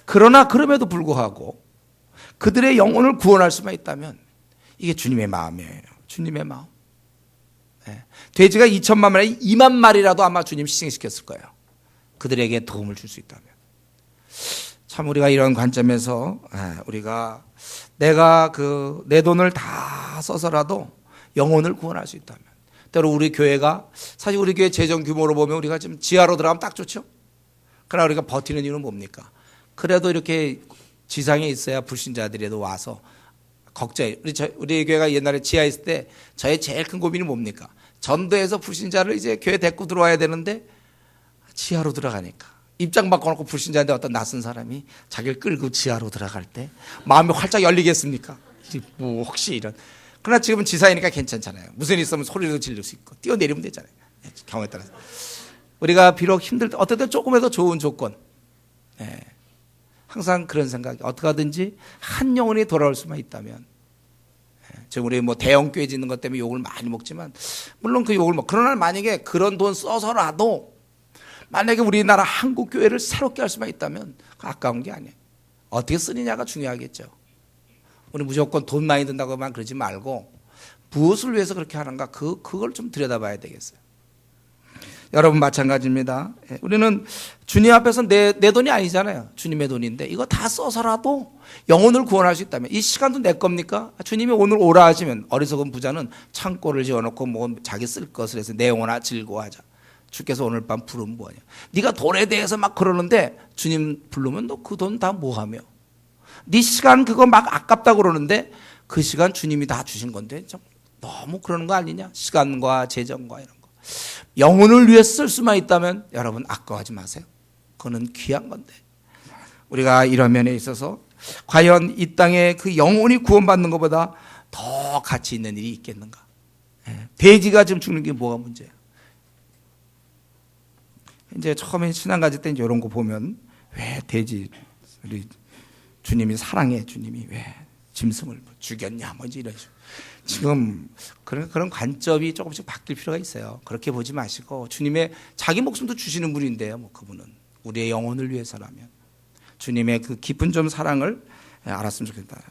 그러나 그럼에도 불구하고 그들의 영혼을 구원할 수만 있다면 이게 주님의 마음이에요. 주님의 마음. 돼지가 2천만 마리, 2만 마리라도 아마 주님 희생시켰을 거예요. 그들에게 도움을 줄 수 있다면. 참 우리가 이런 관점에서 우리가 내가 내 돈을 다 써서라도 영혼을 구원할 수 있다면, 때로 우리 교회가 사실 우리 교회 재정 규모로 보면 우리가 지금 지하로 들어가면 딱 좋죠. 그러나 우리가 버티는 이유는 뭡니까? 그래도 이렇게 지상에 있어야 불신자들이라도 와서 걱정해. 우리 교회가 옛날에 지하에 있을 때 저의 제일 큰 고민이 뭡니까? 전도해서 불신자를 이제 교회 데리고 들어와야 되는데 지하로 들어가니까 입장 바꿔놓고 불신자인데 어떤 낯선 사람이 자기를 끌고 지하로 들어갈 때 마음이 활짝 열리겠습니까? 뭐 혹시 이런. 그러나 지금은 지사이니까 괜찮잖아요. 무슨 일 있으면 소리도 지를 수 있고 뛰어내리면 되잖아요. 경우에 따라서. 우리가 비록 힘들 때 어떨 때 조금이라도 좋은 조건, 항상 그런 생각이, 어떻게 하든지 한 영혼이 돌아올 수만 있다면. 지금 우리 뭐 대형 교회 짓는 것 때문에 욕을 많이 먹지만, 물론 그 욕을 그러나 만약에 그런 돈 써서라도 만약에 우리나라 한국 교회를 새롭게 할 수만 있다면 아까운 게 아니에요. 어떻게 쓰느냐가 중요하겠죠. 우리 무조건 돈 많이 든다고만 그러지 말고 무엇을 위해서 그렇게 하는가, 그걸 좀 들여다봐야 되겠어요. 여러분 마찬가지입니다. 우리는 주님 앞에서 내 돈이 아니잖아요. 주님의 돈인데 이거 다 써서라도 영혼을 구원할 수 있다면, 이 시간도 내 겁니까? 주님이 오늘 오라 하시면 어리석은 부자는 창고를 지어놓고 뭐 자기 쓸 것을 해서 내 영혼아 즐거워하자. 주께서 오늘 밤 부르면 뭐하냐. 네가 돈에 대해서 막 그러는데 주님 부르면 너 그 돈 다 뭐하며. 네 시간 그거 막 아깝다고 그러는데 그 시간 주님이 다 주신 건데 좀 너무 그러는 거 아니냐. 시간과 재정과 이런 거. 영혼을 위해 쓸 수만 있다면 여러분 아까워하지 마세요. 그거는 귀한 건데. 우리가 이런 면에 있어서 과연 이 땅에 그 영혼이 구원받는 것보다 더 가치 있는 일이 있겠는가. 돼지가 지금 죽는 게 뭐가 문제예요. 이제 처음에 신앙 가질 때 이제 이런 거 보면 왜 돼지, 우리 주님이 사랑해, 주님이 왜 짐승을 죽였냐 뭐 이제 이런 식으로. 지금 그런 관점이 조금씩 바뀔 필요가 있어요. 그렇게 보지 마시고 주님의 자기 목숨도 주시는 분인데요. 뭐 그분은 우리의 영혼을 위해서라면 주님의 그 깊은 좀 사랑을 알았으면 좋겠다.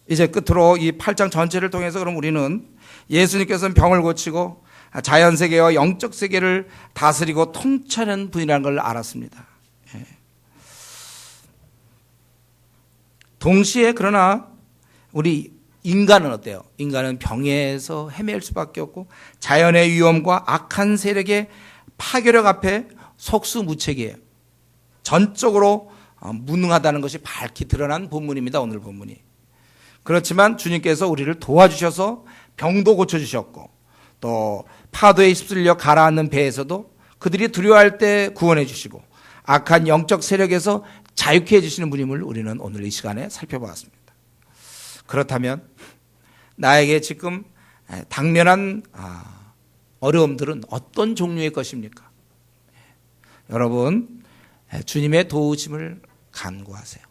이제 끝으로 이 8장 전체를 통해서 그럼 우리는 예수님께서는 병을 고치고 자연세계와 영적 세계를 다스리고 통찰하는 분이라는 걸 알았습니다. 동시에 그러나 우리 인간은 어때요? 인간은 병에서 헤맬 수밖에 없고 자연의 위험과 악한 세력의 파괴력 앞에 속수무책이에요. 전적으로 무능하다는 것이 밝히 드러난 본문입니다. 오늘 본문이. 그렇지만 주님께서 우리를 도와주셔서 병도 고쳐주셨고 또 파도에 휩쓸려 가라앉는 배에서도 그들이 두려워할 때 구원해 주시고 악한 영적 세력에서 자유케 해주시는 분임을 우리는 오늘 이 시간에 살펴보았습니다. 그렇다면 나에게 지금 당면한 어려움들은 어떤 종류의 것입니까? 여러분, 주님의 도우심을 간구하세요.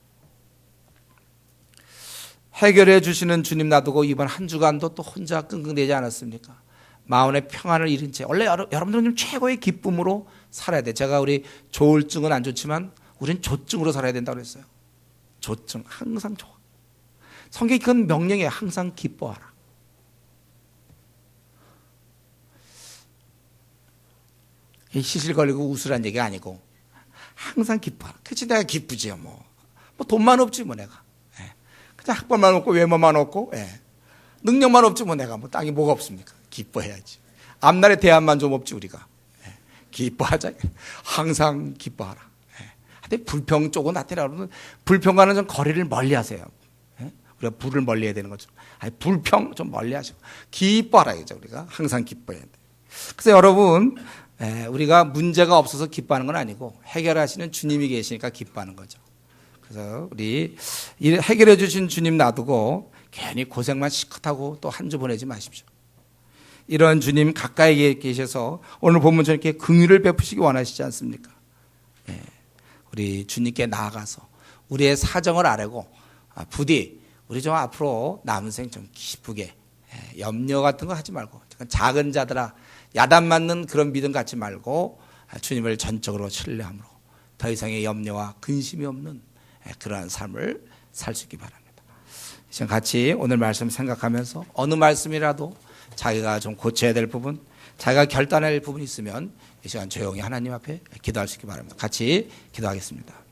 해결해 주시는 주님 놔두고 이번 한 주간도 또 혼자 끙끙대지 않았습니까? 마음의 평안을 잃은 채 원래 여러분들은 최고의 기쁨으로 살아야 돼. 제가 우리 조울증은 안 좋지만 우린 조증으로 살아야 된다고 그랬어요. 조증 항상 좋아. 성경이 그건 명령이에요. 항상 기뻐하라. 시실거리고 웃으란 얘기가 아니고 항상 기뻐하라. 그치 내가 기쁘지요. 뭐 돈만 없지 뭐 내가. 그냥 학벌만 없고 외모만 없고 능력만 없지 뭐 내가 뭐 땅에 뭐가 없습니까? 기뻐해야지. 앞날의 대안만 좀 없지 우리가. 기뻐하자. 항상 기뻐하라. 근데 불평 쪽은 나타나면 불평과는 좀 거리를 멀리하세요. 우리가 불을 멀리해야 되는 거죠. 불평 좀 멀리하시고 기뻐하라 이죠. 우리가 항상 기뻐해야 돼. 그래서 여러분 우리가 문제가 없어서 기뻐하는 건 아니고 해결하시는 주님이 계시니까 기뻐하는 거죠. 그래서 우리 해결해 주신 주님 놔두고 괜히 고생만 시컷하고 또 한 주 보내지 마십시오. 이런 주님 가까이 계셔서 오늘 본문처럼 이렇게 긍휼을 베푸시기 원하시지 않습니까? 우리 주님께 나아가서 우리의 사정을 아뢰고 부디 우리 좀 앞으로 남은 생 좀 기쁘게 염려 같은 거 하지 말고 작은 자들아 야단 맞는 그런 믿음 갖지 말고 주님을 전적으로 신뢰함으로 더 이상의 염려와 근심이 없는 그러한 삶을 살 수 있기 바랍니다. 지금 같이 오늘 말씀 생각하면서 어느 말씀이라도 자기가 좀 고쳐야 될 부분, 자기가 결단할 부분이 있으면 이 시간 조용히 하나님 앞에 기도할 수 있기 바랍니다. 같이 기도하겠습니다.